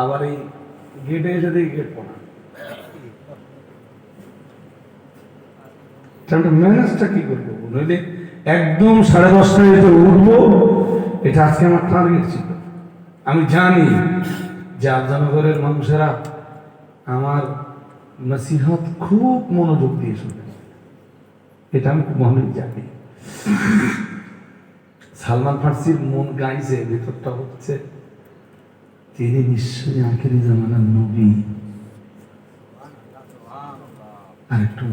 আবার এই গেটে এসে দেখি গেট পড়া, ম্যানেজটা কি করবো? নইলে একদম 10:30 উঠবো, এটা আজকে আমার টার্গেট ছিল। আমি জানি যে আফজানগরের মানুষেরা আমার নসিহত খুব মনোযোগ দিয়ে শুনে, এটা আমি খুব ভালোই জানি। সালমান ফারসির মন গাইছে, ভেতরটা হচ্ছে তিনি নিশ্চয়ই আখেরি জামানার নবী। আরেকটু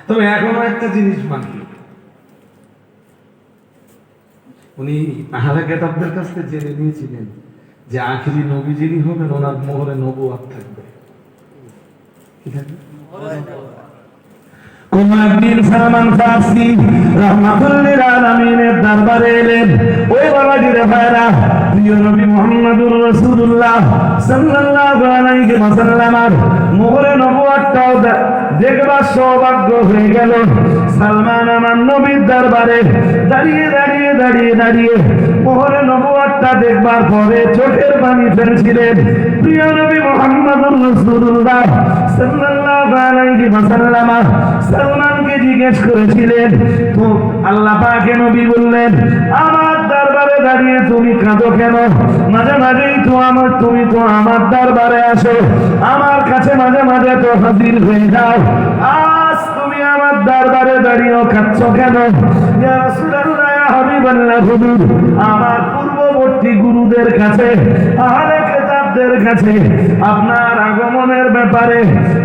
তবে এখনো একটা জিনিস মানি, উনি আহলে কিতাবদের কাছ থেকে জেনে নিয়েছিলেন যে আখেরি নবী যিনি হবেন ওনার মোহরে নবুয়ত থাকবে। কি থাকবে? কোন একদিন সালমান ফারসি রাহমাতুল লিল আলামিনের দরবারে এলেন। ওই বাবাজিরে ভাইরা, প্রিয় নবী মুহাম্মদুর রাসূলুল্লাহ সাল্লাল্লাহু আলাইহি ওয়াসাল্লামের মোহরে নবুয়তটাও দেখবার সৌভাগ্য হয়ে গেল। সালমান আমার নবীর দরবারে দাঁড়িয়ে দাঁড়িয়ে দাঁড়িয়ে দাঁড়িয়ে মোহরে নবুয়তটা দেখবার পরে চোখের পানি ফেলছিলেন। প্রিয় নবী মুহাম্মদুর রাসূলুল্লাহ সাল্লাল্লাহু আলাইহি ওয়াসাল্লাম সালমানকে জিজ্ঞেস করেছিলেন, তো আল্লাহ পাকে নবী বললেন আমার দরবারে দাঁড়িয়ে তুমি কাঁদো কেন? মাঝে মাঝেই তো তুমি তো আমার দরবারে আসো, আমার কাছে মাঝে মাঝে তো হাজির হয়ে যাও, আজ তুমি আমার দরবারে দাঁড়িয়েও কাঁদছ কেন? ইয়া রাসূলুল্লাহ, ইয়া হাবিবাল্লাহ, হুজুর আমার পূর্ববর্তী গুরুদের কাছে আহলে কিতাব আপনাদের কাছে আপনার আগমনের ব্যাপারে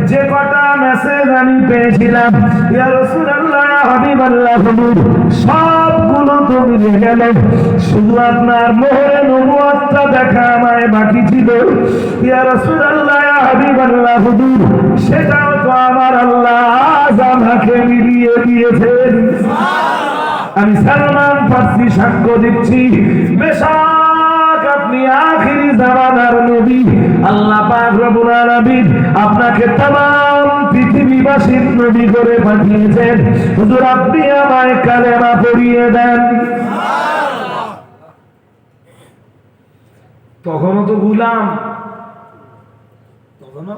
যে কটা মেসেজ আমি পেয়েছিলাম, ইয়া রাসূলুল্লাহ, ইয়া হাবিবাল্লাহ, হুজুর, সবগুলো তো মিলে গেল। শুধু আপনার মোহরে নবুয়তটা দেখা আমায় বাকি ছিল। ইয়া রাসূলুল্লাহ, ইয়া হাবিবাল্লাহ, হুজুর, সেটাও তো আমার আল্লাহ আজ আমাকে মিলিয়ে দিয়েছেন। আমি সালমান ফারসি সাক্ষ্য দিচ্ছি, বেশক আপনি আখিরি জামানার নবী। আল্লাহ পাক রব্বুল আলামিন আপনাকে तमाम পৃথিবীবাসীর নবী করে পাঠিয়েছেন। হুজুর, আপনি আমায় কালেমা পড়িয়ে দেন। তখনও তো গুলাম, তখনও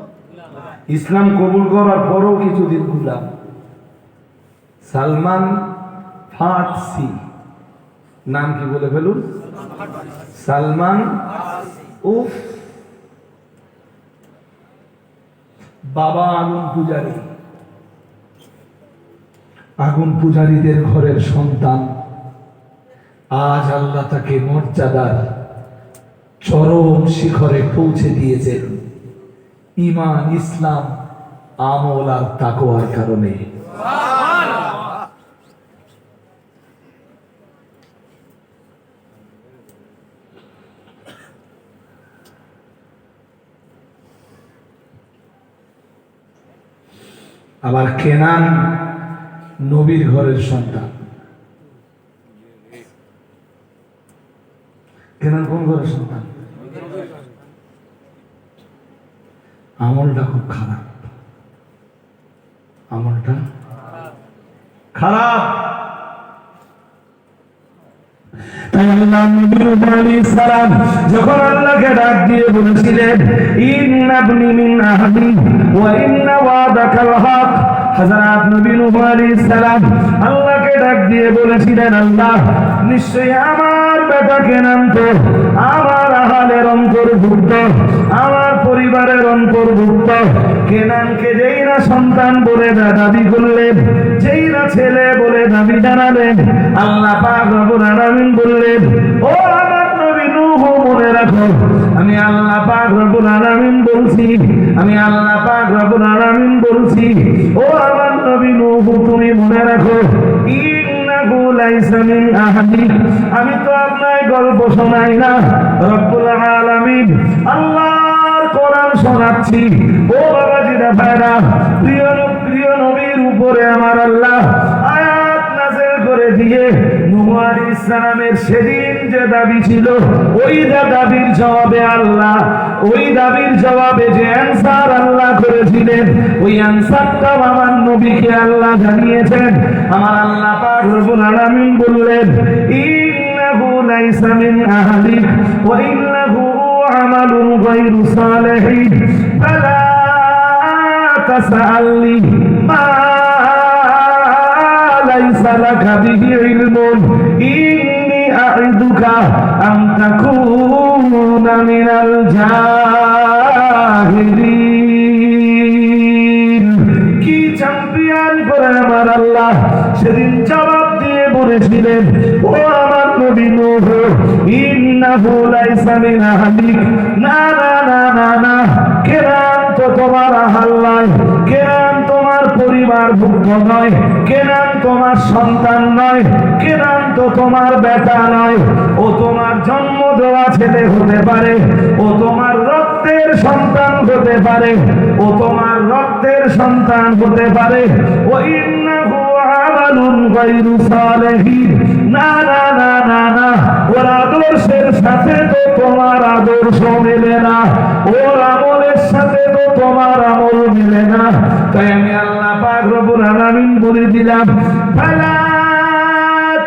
ইসলাম কবুল করার পরও কিছুদিন গুলাম। সালমান ফারসি নাম কি বলে ফেলুন, সালমান। উফ, বাবা আগুন পূজারী, আগুন পূজারীদের ঘরের সন্তান। আজ আল্লাহ তাকে মর্যাদার চরম শিখরে পৌঁছে দিয়েছেন ঈমান, ইসলাম, আমল আর তাকওয়ার কারণে। আবার কেনান নবীর ঘরের সন্তান। কেনান কোন ঘরের সন্তান? আমলটা খুব খারাপ, আমলটা খারাপ। তাই আল্লাহ নবী আলাইহিস সালাম যখন আল্লাহকে ডাক দিয়ে বলেছিলেন, ইন্নাবনি মিন আহলি ওয়া ইন্না ওয়াদাকাল হক, হযরত নবী নূহ আলাইহিস সালাম আল্লাহকে ডাক দিয়ে বলেছিলেন, আল্লাহ, নিশ্চয়ই আমার বেটা কেনান তো আমার আহলের অন্তর্ভুক্ত, আমার পরিবারের অন্তর্ভুক্ত। কেনানকে যেই না সন্তান বলে দাবি করলেন, যেই না ছেলে বলে দাবি জানালেন, আল্লাহ পাক রব্বুল আলামিন বললেন, ও আমার নবী নূহ, মনে রাখো আমি আল্লাহ পাক রব্বুল আলামিন বলছি, আমি আল্লাহ পাক রব্বুল আলামিন বলছি, ও আমার নবী নূহ, তুমি মনে রাখো, ইন্নাহু লাইসা মিন আহলি, আমি তো আপনার গল্প শোনাই না, রব্বুল আলামিন আল্লাহর কোরআন শোনাচ্ছি। ও বাবাজিরা, ভাইরা, প্রিয় নবীর উপরে আমার আল্লাহ আয়াত নাযিল করে দিয়ে নূহ আলাইহিস সালামের সেদিন যে দাবি ছিল, ওই দাবির জবাবে আল্লাহ, ওই দাবির জবাবে যে অ্যানসার আল্লাহ করেছিলেন, ওই অ্যানসারটা আমার নবীকে আল্লাহ জানিয়েছেন। আমার আল্লাহ পাক রব্বুল আলামিন বললেন, ইন্নাহু লাইসা মিন আহলিক ওয়া ইন্নাহু আমালুন গায়রু সালিহিন ফালা তাসআলনি মা লাইসা লাকা বিহি ইলমুন ইন্নী আ'ইদুকা আন তাকুনা মিনাল জাহিলিন। কি চ্যাম্পিয়ন করে আমার আল্লাহ সেদিন জবাব দিয়ে বলেছিলেন, ও আমার নবী নূহ, ইন্নাহু লাইসা মিন আহলিক, না না না না না, কেনান তো তোমার আহল নয়, কেনান তোমার পরিবারভুক্ত নয়, কেনান তোমার সন্তান নয়, কেনান তো তোমার বেটা নয়। ও তোমার জন্ম দেওয়া ছেলে হতে পারে, ও তোমার রক্তের সন্তান হতে পারে, ও তোমার রক্তের সন্তান হতে পারে। ও ইন্নাহু আমালুন গায়রু সালিহিন, না না না না না, ওর আদর্শের সাথে তো তোমার আদর্শ মেলে না, ওর আমলের সাথে তো তোমার আমল মেলে না। তাই আমি আল্লাহ পাক রব্বুল আলামিন বলে দিলাম, ফালা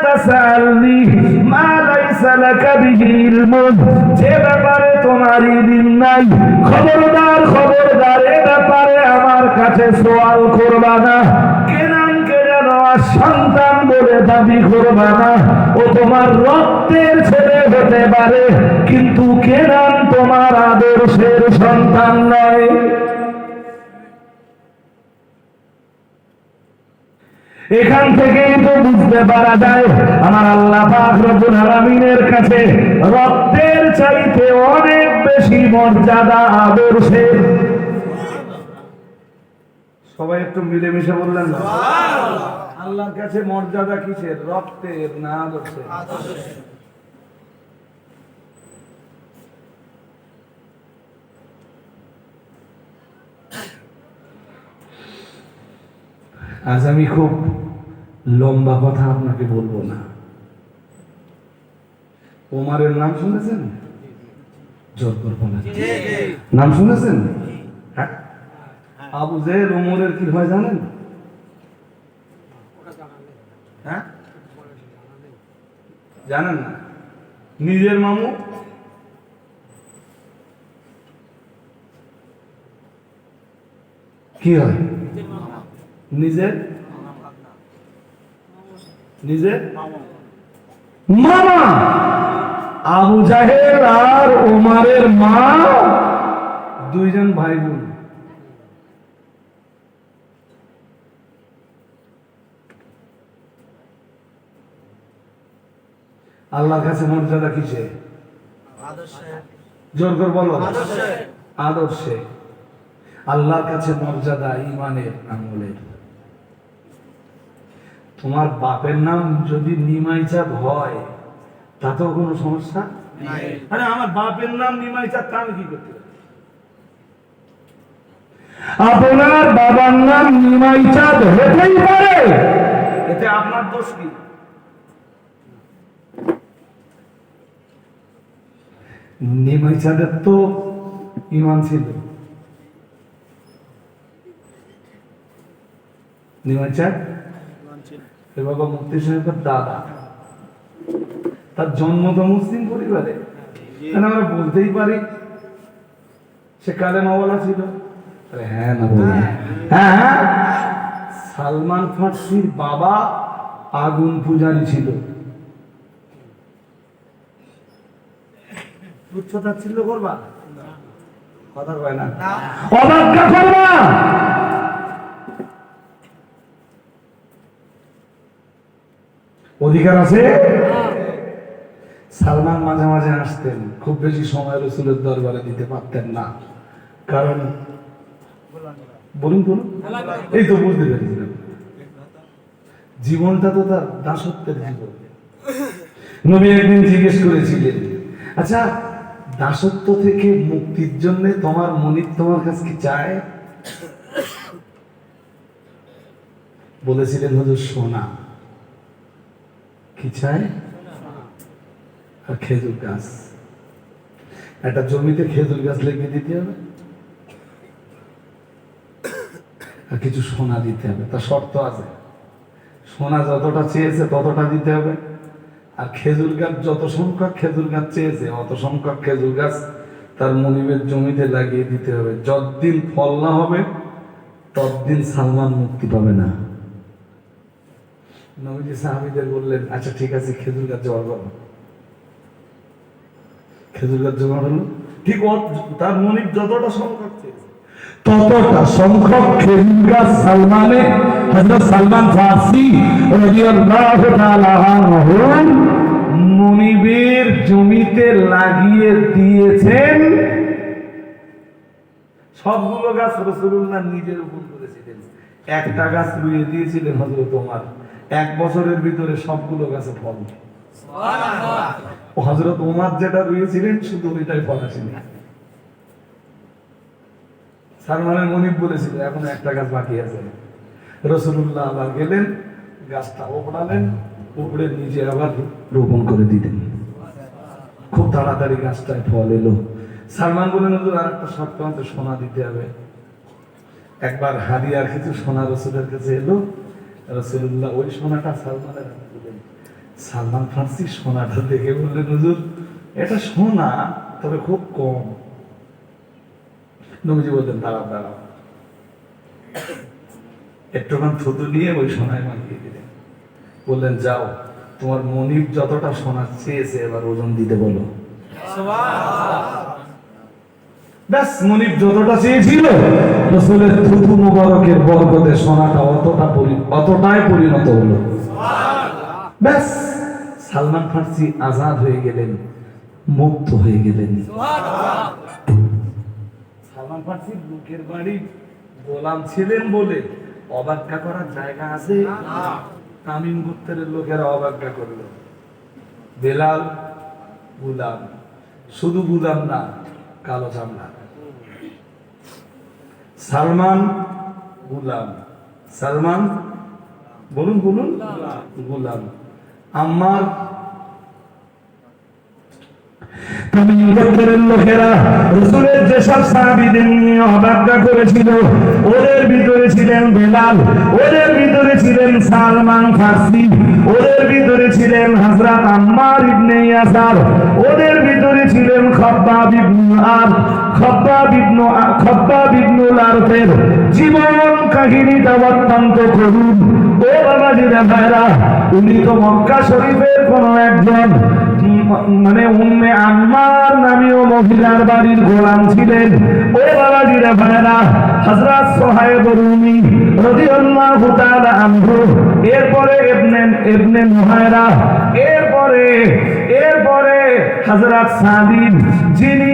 তাসআলনি মা লাইসা লাকা বিহি ইলমুন, যে ব্যাপারে তোমার ইলম নাই, খবরদার খবরদার, এ ব্যাপারে আমার কাছে সওয়াল করবা না। কেনানকে যেন সন্তান বলে দাবি করবা না। ও তোমার রক্তের ছেলে হতে পারে, কিন্তু কেনান তোমার আদর্শের সন্তান নয়। এখান থেকেই তো বুঝতে পারা যায় আমার আল্লাহ পাক রব্বুল আলামিনের কাছে রক্তের চাইতে অনেক বেশি মর্যাদা আদর্শের। সবাই একটু মিলেমিশে বললেন না? আল্লাহর কাছে মর্যাদা কিসের? রক্তের না আদর্শের? আজ আমি খুব লম্বা কথা আপনাকে বলবো না। ওমরের নাম শুনেছেন? জোর করবো না, নাম শুনেছেন? হ্যাঁ, আবু জেহেল ওমরের কি হয় জানেন? হ্যাঁ, জানেন না? নিজের মামু কি হয়? নিজের নিজের মামা। আবু জাহেল আর ওমরের মা দুইজন ভাই বোন। আল্লাহর কাছে মর্যাদা কিসে? জোর করে বলো। আদর্শে। আল্লাহর কাছে মর্যাদা ইমানের, আমলের। তোমার বাপের নাম যদি নিমাইচাঁদ হয় তাতেও কোনো সমস্যা নাই। আরে আমার বাপের নাম নিমাইচাঁদ, তা আমি কি করতে পারি? আপনার বাবার নাম নিমাইচাঁদ হতেই পারে, এতে আপনার দোষ কি? নিমাইচাঁদের তো ইমান ছিল। নিমাইচাঁদ বাবা মুফতি সাহেবের দাদা, তার জন্ম তো মুসলিম পরিবারে, আমরা বলতেই পারি সে কালেমাওয়ালা ছিল। হ্যাঁ না বলি? হ্যাঁ, সালমান ফার্সির বাবা আগুন পূজারী ছিল। তুচ্ছতাচ্ছিল্য করবা? কথা কয় না, অবাধ্যা করবা। অধিকার আছে। সালমান মাঝে মাঝে আসতেন, খুব বেশি সময় রাসূলের দরবারে দিতে পারতেন না, কারণ বলুন বলুন, এই তো বুঝতে পেরেছিলাম, জীবনটা তো তার দাসত্বের জীবন। নবী একদিন জিজ্ঞেস করেছিলেন, আচ্ছা দাসত্ব থেকে মুক্তির জন্য তোমার মনিব তোমার কাছে কি চায়? বলেছিলেন হুজুর সোনা। কি চায়? আর খেজুর গাছ। একটা জমিতে খেজুর গাছ লেগে দিতে হবে আর কিছু সোনা দিতে হবে। তার শর্ত আছে, সোনা যতটা চেয়েছে ততটা দিতে হবে, আর খেজুর গাছ যত সংখ্যক খেজুর গাছ চেয়েছে অত সংখ্যক খেজুর গাছ তার মনিবের জমিতে লাগিয়ে দিতে হবে। যতদিন ফল না হবে ততদিন সালমান মুক্তি পাবে না। নবীজি সাহাবীদের বললেন, আচ্ছা ঠিক আছে, খেজুর গাছ জোগাড় করো। খেজুর গাছ জোগাড় হলো, ঠিক তার মনিব যতটা সংখ্যক চেয়েছে ততটা সংখ্যক খেজুর গাছ সালমানে হযরত সালমান ফার্সি রাদিয়াল্লাহু তাআলা আনহু মনিবের জমিতে লাগিয়ে দিয়েছেন। সবগুলো গাছ রাসূলুল্লাহ নিজের উপর করেছিলেন। একটা গাছ রুইয়ে দিয়েছিলেন হযরত ওমর। 1 বছরের ভিতরে সবগুলো গাছে ফল। সুবহানাল্লাহ। ও হযরত ওমর যেটা রুইয়েছিলেন শুধু ওইটাই ফল আসেনি। সালমানের মনিব বলেছিল এখন একটা গাছ বাকি আছে। রাসূলুল্লাহ আবার গেলেন, গাছটা ওপড়ালেন, উপড়ে নিজে আবার রোপণ করে দিলেন। খুব তাড়াতাড়ি গাছটায় ফল এলো। সালমান বলেন, হুজুর আর একটা শর্ত আছে, সোনা দিতে হবে। একবার হাদিয়ার কিছু সোনা রাসূলের কাছে এলো, রাসূলুল্লাহ ওই সোনাটা সালমানের হাতে দিলেন। সালমান ফার্সি সোনাটা দেখে বললেন, হুজুর এটা সোনা, তবে খুব কম। নবীজি বললেন, দাঁড়াও দাঁড়াও। একটুখান থুতু নিয়ে ওই সোনায় মাখিয়ে দিলেন। বললেন, যাও তোমার মনিব যতটা সোনা চেয়েছে এবার ওজন দিতে বলো। ব্যাস মনিব যতটা চেয়েছিল রাসূলের থুতু মুবারকের বরকতে সোনাটা অতটাই পরিণত হলো। ব্যাস সালমান ফার্সি আজাদ হয়ে গেলেন, মুক্ত হয়ে গেলেন। সালমান ফার্সির লোকের বাড়ি গোলাম ছিলেন বলে অবজ্ঞা করার জায়গা আছে? তামিম গোত্রের লোকেরা অবজ্ঞা করলো। বেলাল গুলাম, শুধু গুলাম না, কালো চামড়া। সালমান গুলাম, সালমান বলুন বলুন গুলাম। আম্মার তামিম গোত্রের লোকেরা রাসূলের যেসব সাহাবীদের নিয়ে অবজ্ঞা করেছিল, ওদের ভিতরে ছিলেন বেলাল, ওদের ভিতরে ছিলেন সালমান ফার্সি, ওদের ভিতরে ছিলেন হযরত আম্মার ইবনে ইয়াসার, ওদের ভিতরে ছিলেন খাব্বাব ইবনুল আরতের জীবন কাহিনীটা অত্যন্ত করুণ। ও বাবাজিরা ভাইরা, উনি তো মক্কা শরীফের কোন একজন মানে উম্মে আম্মার নামীয় মহিলার বাড়ির গোলাম ছিলেন। ও বাবাজিরা ভাইরা, হযরত সুহাইব রুমি রাদিয়াল্লাহু তাআলা আনহু, এরপরে ইবনে মুহাইরা, এরপরে হযরত সাদিন, যিনি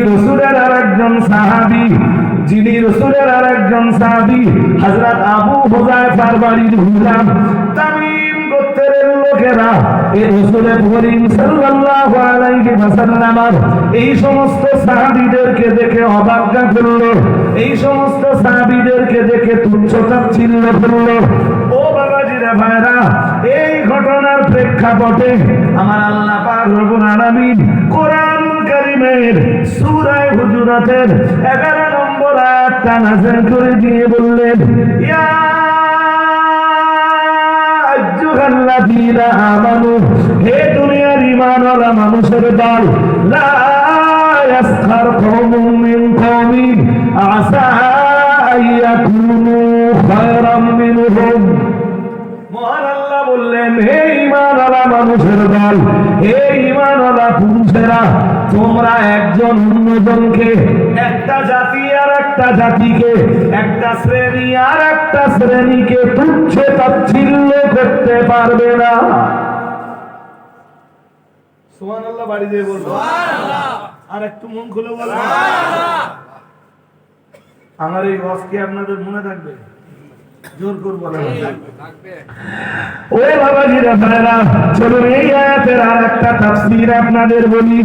রাসূলের আরেকজন সাহাবী, হযরত আবু হুযায়ফার বাড়ির গোলাম। তামিম গোত্রের লোকেরা এই রাসূল করিম সাল্লাল্লাহু আলাইহি ওয়াসাল্লামের এই সমস্ত সাহাবীদেরকে দেখে অবজ্ঞা করলো, এই সমস্ত সাহাবীদেরকে দেখে তুচ্ছ-তাচ্ছিল্য করলো। ও বাবাজিরা ভাইরা, এই ঘটনার প্রেক্ষাপটে আমার আল্লাহ পাক রব্বুল আলামিন কোরআন কারীমের সূরা হুজুরাতের 11 নম্বর আয়াতটা নাযিল করে দিয়ে বললেন, ইয়া আইয়ুহাল্লাযীনা আমানু, হে দুনিয়ার ঈমানওয়ালা মানুষের দল, লা ইয়াসখার কওমুম মিন কওমিন আসা আইয়াকুনু খায়রাম মিনহুম। মহান আল্লাহ বললেন, হে ঈমানওয়ালা মানুষের দল, হে ঈমানওয়ালা পুরুষেরা, তোমরা একজন অন্যজনকে, একটা জাতি আর একটা জাতিকে, একটা শ্রেণী আর একটা শ্রেণীকে তুচ্ছ-তাচ্ছিল্য করতে পারবে না। সুবহানাল্লাহ, বাড়ি যেয়ে বলবো সুবহানাল্লাহ, আর একটু মন খুলে বলবো সুবহানাল্লাহ। আমার এই ওয়াজ কি আপনাদের মনে থাকবে? জোর করে বলেন থাকবে। ও বাবাজিরা ভাইরা, চলুন এই আয়াতের আরেকটা তাফসীর আপনাদের বলি।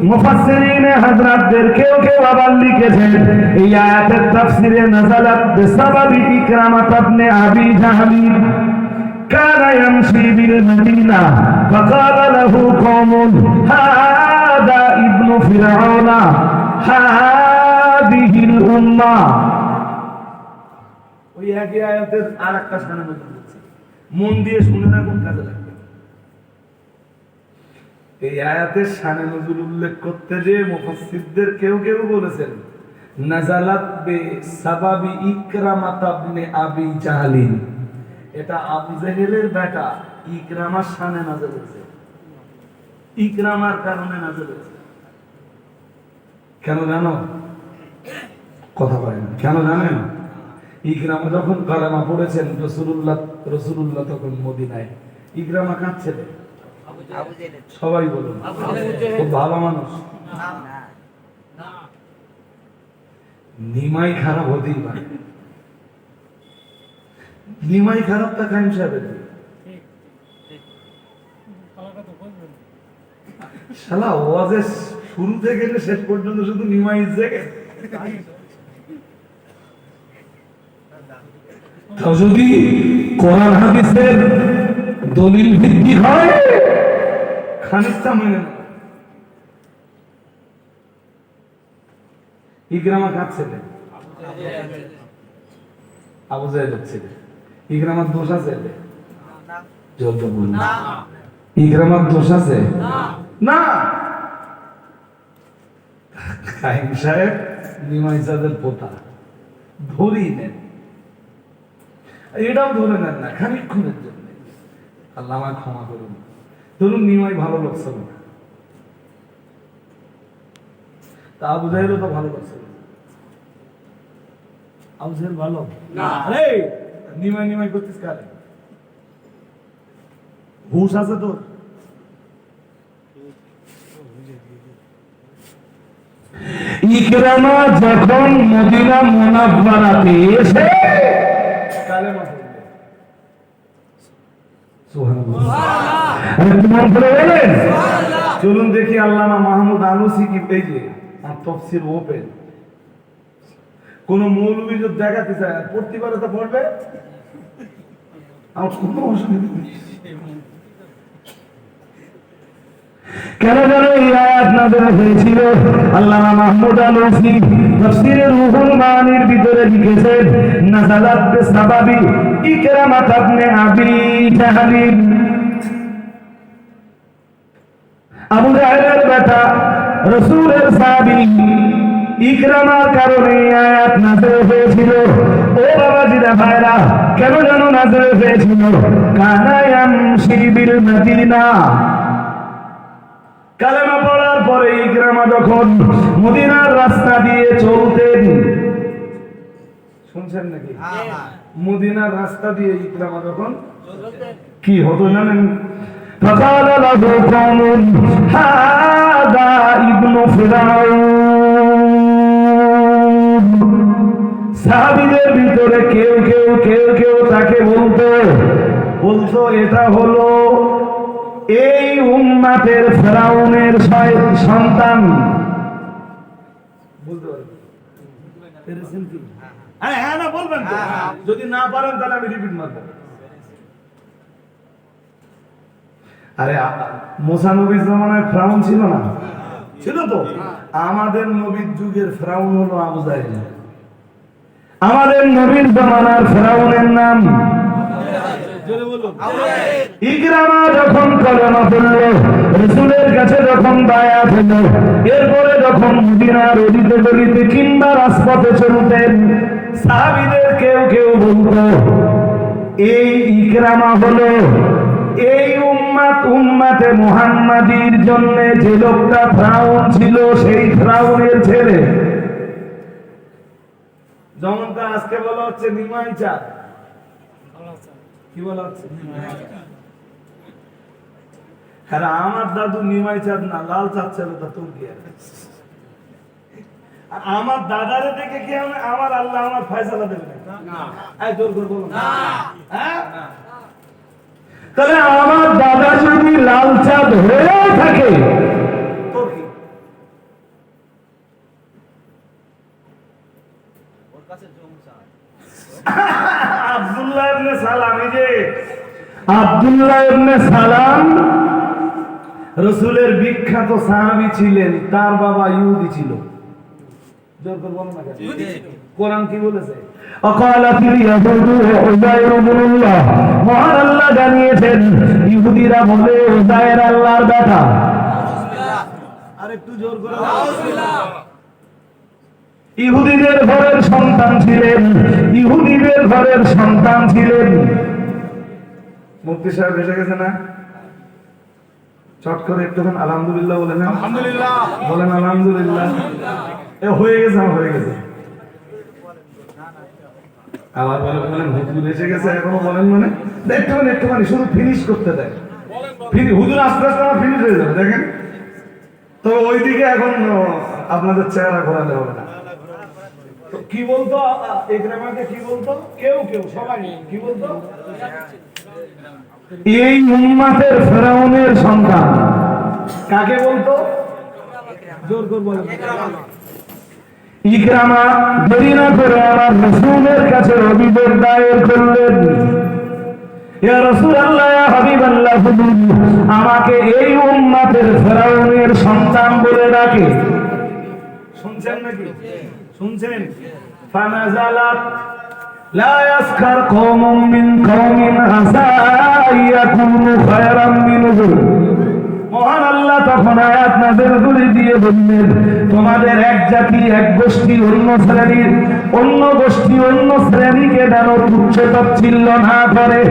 মুফাসসিরিনে হযরতদের কেউ আবার লিখেছেন, এই আয়াতের তাফসীরে নাযালাত বিসাবাবি ইকরামাত ইবনে আবি জাহল কানা ইয়ামশি বিল মদিনা ফাকালা লাহু কওমুন হাদা ইবনু ফিরআউনা হাদিহিল উম্মাহ। ওই একই আয়াতের আরেকটা শানে নজুল আছে, মন দিয়ে শুনে রাখুন, কাজে লাগবে। এই আয়াতের শানে নজুল উল্লেখ করতে যে মুফাসসিরদের কেউ বলেছেন নাযালাত বিসাবাবি ইকরামাত ইবনে আবি জাহল, এটা আবু জেহেলের বেটা ইকরামার শানে নাযিল হয়েছে, ইকরামার কারণে নাযিল হয়েছে। কেন জানো? কথা বলেন, কেন জানেন? ইকরামা যখন কালেমা পড়েছেন, রাসূলুল্লাহ তখন মদিনায়। ইকরামা কার ছেলে? সবাই বলুন, খুব ভালো মানুষ। নিমাই খারাপ হতেই পারে, নিমাই খারাপ তা কায়েম সাহেবের শালা ওয়াজের শুরু থেকে শেষ পর্যন্ত শুধু নিমাই জেগে। যদি কোরআন হাদিসের দলিল ভিত্তি হয়, খানিকটা মেনে নেয়। ইকরামা কার ছেলে? আবু জাহেলের ছেলে। ইকরামার দোষ আছে? জলদি বলুন, ইকরামার দোষ আছে? না। কায়েম সাহেব নিমাই সাহেবের পোতা, ধরেই নেন, এটাও ধরে নেন না খানিকক্ষণের জন্য। আল্লাহ আমায় ক্ষমা করুন। ধরুন নিমাই ভালো লোক ছিল, তা আবু জাহেলও তো ভালো করছে। আবু জাহেল ভালো না। আরে নিমাই নিমাই করছিস কারে? হুশ আছে তোর? ইকরামা যখন মদিনা মুনাওয়ারাতে এসে কালেমা পড়লেন, সুবহানাল্লাহ। চলুন দেখি আল্লামা মাহমুদ আলুসি কি পেজে আর তাফসীর ওপেন কোন মৌলবী যদি দেখাতে চায় পড়তে পারে তো পড়বে, আমার কোনো অসুবিধা নেই। কেন যেন এই আয়াত নাযিল হয়েছিল? আল্লামা মাহমুদ আলুসি তাফসীরে রুহুল মানির ভিতরে লিখেছেন, নাযালাত বিসাবাবি ইকরামা ইবনে আবি জাহল। আবু জাহেলের বেটা রাসূলের সাহাবী ইকরামার কারণে আয়াত নাযিল হয়েছিল। ও বাবাজিরা ভাইরা, কেন যেন নাযিল হয়েছিল? কানা ইয়ামশি বিল মদিনা, কালেমা পড়ার পরে ইকরামা যখন মদিনার রাস্তা দিয়ে চলতেন, শুনছেন নাকি? মদিনার রাস্তা দিয়ে ইকরামা যখন কি হতো জানেন? فقال له قوم هذا ابن فرعون। সাহাবীদের ভিতরে কেউ তাকে বলতো এটা হলো এই উম্মাতের ফেরাউনের সন্তান। বলতে পেরেছেন কি? হ্যাঁ না বলবেন তো, যদি না পারেন তাহলে আমি রিপিট মারব। আরে মুসা নবীর জামানায় ফেরাউন ছিল না? ছিল তো। আমাদের নবীর যুগের ফেরাউন হলো আবু জাহেল। আমাদের নবীর জামানার ফেরাউনের নাম ইকরামা যখন কলেমা পড়ল, রাসূলের কাছে যখন বায়াত হলো, এরপরে যখন মদিনার অলিতে গলিতে কিংবা রাজপথে চলতেন, সাহাবীদের কেউ বলতো এই ইকরামা হলো এই উম্মাতে মুহাম্মাদীর জন্য যে লোকটা ফেরাউন ছিল সেই ফেরাউনের ছেলে। যেমনটা আজকে বলা হচ্ছে নিমাই চাঁদ, কি বলা হচ্ছে? হ্যাঁ, আমার দাদু নিমাই চাঁদ না, লাল চাঁদ ছিল। আমার দাদারে দেখে কি আমার আল্লাহ আমার ফয়সালা দেবে না? জোর করে বলুন। তাহলে আমার দাদা যদি লাল চাঁদ হয়ে থাকে তো কি? আব্দুল্লাহ ইবনে সালাম, এই যে আব্দুল্লাহ ইবনে সালাম রাসূলের বিখ্যাত সাহাবী ছিলেন, তার বাবা ইহুদি ছিল। জোর করে বলুন না, কোরআন কি বলেছে? অকালাতিল ইয়াহুদু উযায়র ইবনুল্লাহ, মহান আল্লাহ জানিয়েছেন ইহুদিরা বলে উযায়র আল্লাহর বেটা। নাউযুবিল্লাহ, আরেকটু জোর করে নাউযুবিল্লাহ। ইহুদিদের ঘরের সন্তান ছিলেন। মুফতি সাহেব এসে গেছে না? চট করে একটুখানি আলহামদুলিল্লাহ বলেন। আলহামদুলিল্লাহ বলেন, আলহামদুলিল্লাহ। হয়ে গেছে। আবার বলেন হুজুর এসে গেছে, এখনো বলেন মানে একটুখানি শুধু ফিনিশ করতে দেয়। হুজুর আস্তে আস্তে আমার ফিনিশ হয়ে যাবে, দেখেন। তো ওইদিকে এখন আপনাদের চেহারা ঘোরালে হবে না। কি বলতো ইকরামাকে? কি বলতো? কেউ সবাই কি বলতো? এই উম্মাতের ফেরাউনের সন্তান। কাকে বলতো? জোর করে বলেন। ইকরামা দেরি না করে আমার রাসূলের কাছে অভিযোগ দায়ের করলেন, ইয়া রাসূলুল্লাহ, ইয়া হাবিবাল্লাহ, আমাকে এই উম্মাতের ফেরাউনের সন্তান বলে ডাকে। শুনছেন নাকি? শুনছেন? ফানাজালাত লা ইয়াসখার কওমুম মিন কওমিন আসা ইয়াকুনু খায়রাম মিনহুম। মহান আল্লাহ তখন আয়াত নাযিল করে দিয়ে বললেন, তোমাদের এক জাতি এক গোষ্ঠী অন্য শ্রেণীকে যেন তুচ্ছ-তাচ্ছিল্য না করে,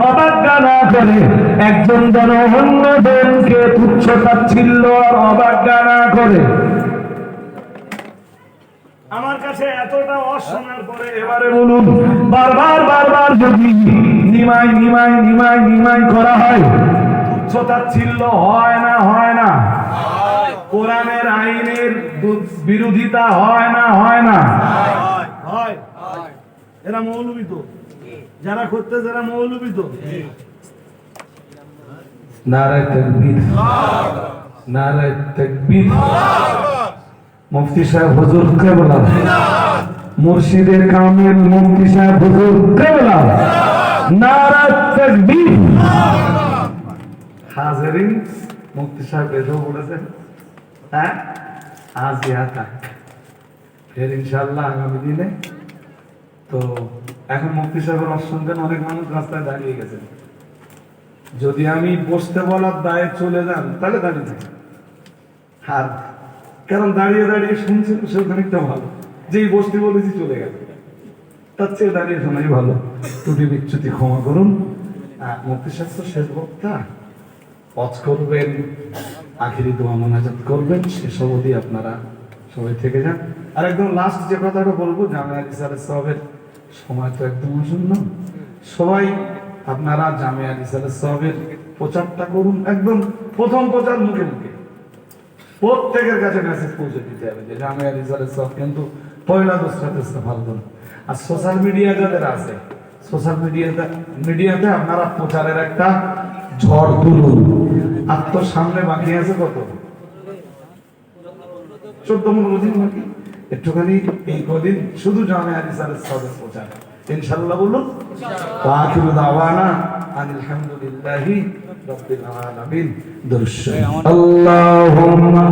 অবজ্ঞা না করে। একজন যেন অন্যজনকে তুচ্ছ-তাচ্ছিল্য আর অবজ্ঞা না করে। আমার কাছে এতটা অশোনার পরে এবারে বলুন, বারবার বারবার যদি নিমাই নিমাই নিমাই নিমাই করা হয়, তুচ্ছতাচ্ছিল্য হয় না হয় না? কোরআনের আইনের বিরোধিতা হয় না হয় না? হয়। এরা মৌলবী তো, যারা করতে যারা মৌলবী তো। নারায়ে তাকবীর, নারায়ে তাকবীর। মুফতি সাহেব হুজুর কেবলা, মুর্শিদে কামিল মুফতি সাহেব হুজুর কেবলা, নারায়ে তাকবীর। হাজিরিন, মুফতি সাহেব এসব বলেছেন, হ্যাঁ আজ ইয়াতা ফের ইনশাআল্লাহ আগামী দিনে। তো এখন মুফতি সাহেবের অসংখ্য অনেক মানুষ রাস্তায় দাঁড়িয়ে গেছেন, যদি আমি বসতে বলার দায়ে চলে যান তাহলে দাঁড়িয়ে থাকি। আর কারণ দাঁড়িয়ে দাঁড়িয়ে শুনছেন সে খানিকটা ভালো, যেই বসতে বলেছি চলে গেল, তার চেয়ে দাঁড়িয়ে শোনাই ভালো। ত্রুটি বিচ্যুতি ক্ষমা করুন। মুফতি সাহেব তো শেষ বক্তা, ওয়াজ করবেন, আখিরি দোয়া মোনাজাত করবেন, সেসব অবধি আপনারা সবাই থেকে যান। আর একদম লাস্ট যে কথাটা বলবো, জামিয়া রিসালাত সাহাবের সময় তো একদম আসন্ন, সবাই আপনারা জামিয়া রিসালাত সাহাবের প্রচারটা করুন। একদম প্রথম প্রচার মুখে মুখে প্রত্যেকের কাছে মেসেজ পৌঁছে দিতে হবে যে জামিয়া রিসালাত সাহাব কিন্তু পয়লা দোসরা তেসরা ফাল্গুন। আর সোশ্যাল মিডিয়া যাদের আছে, সোশ্যাল মিডিয়াতে আপনারা প্রচারের একটা ঝড় তুলুন। আর তো সামনে বাকি আছে কত, 14-15 দিন বাকি, একটুখানি এই কদিন শুধু জামিয়া রিসালাত সাহাবের প্রচার ইনশাআল্লাহ বলুন। আখিরু দাওয়ানা আলহামদুলিল্লাহি রাব্বিল আলামিন। দরুদ। আল্লাহুম্মা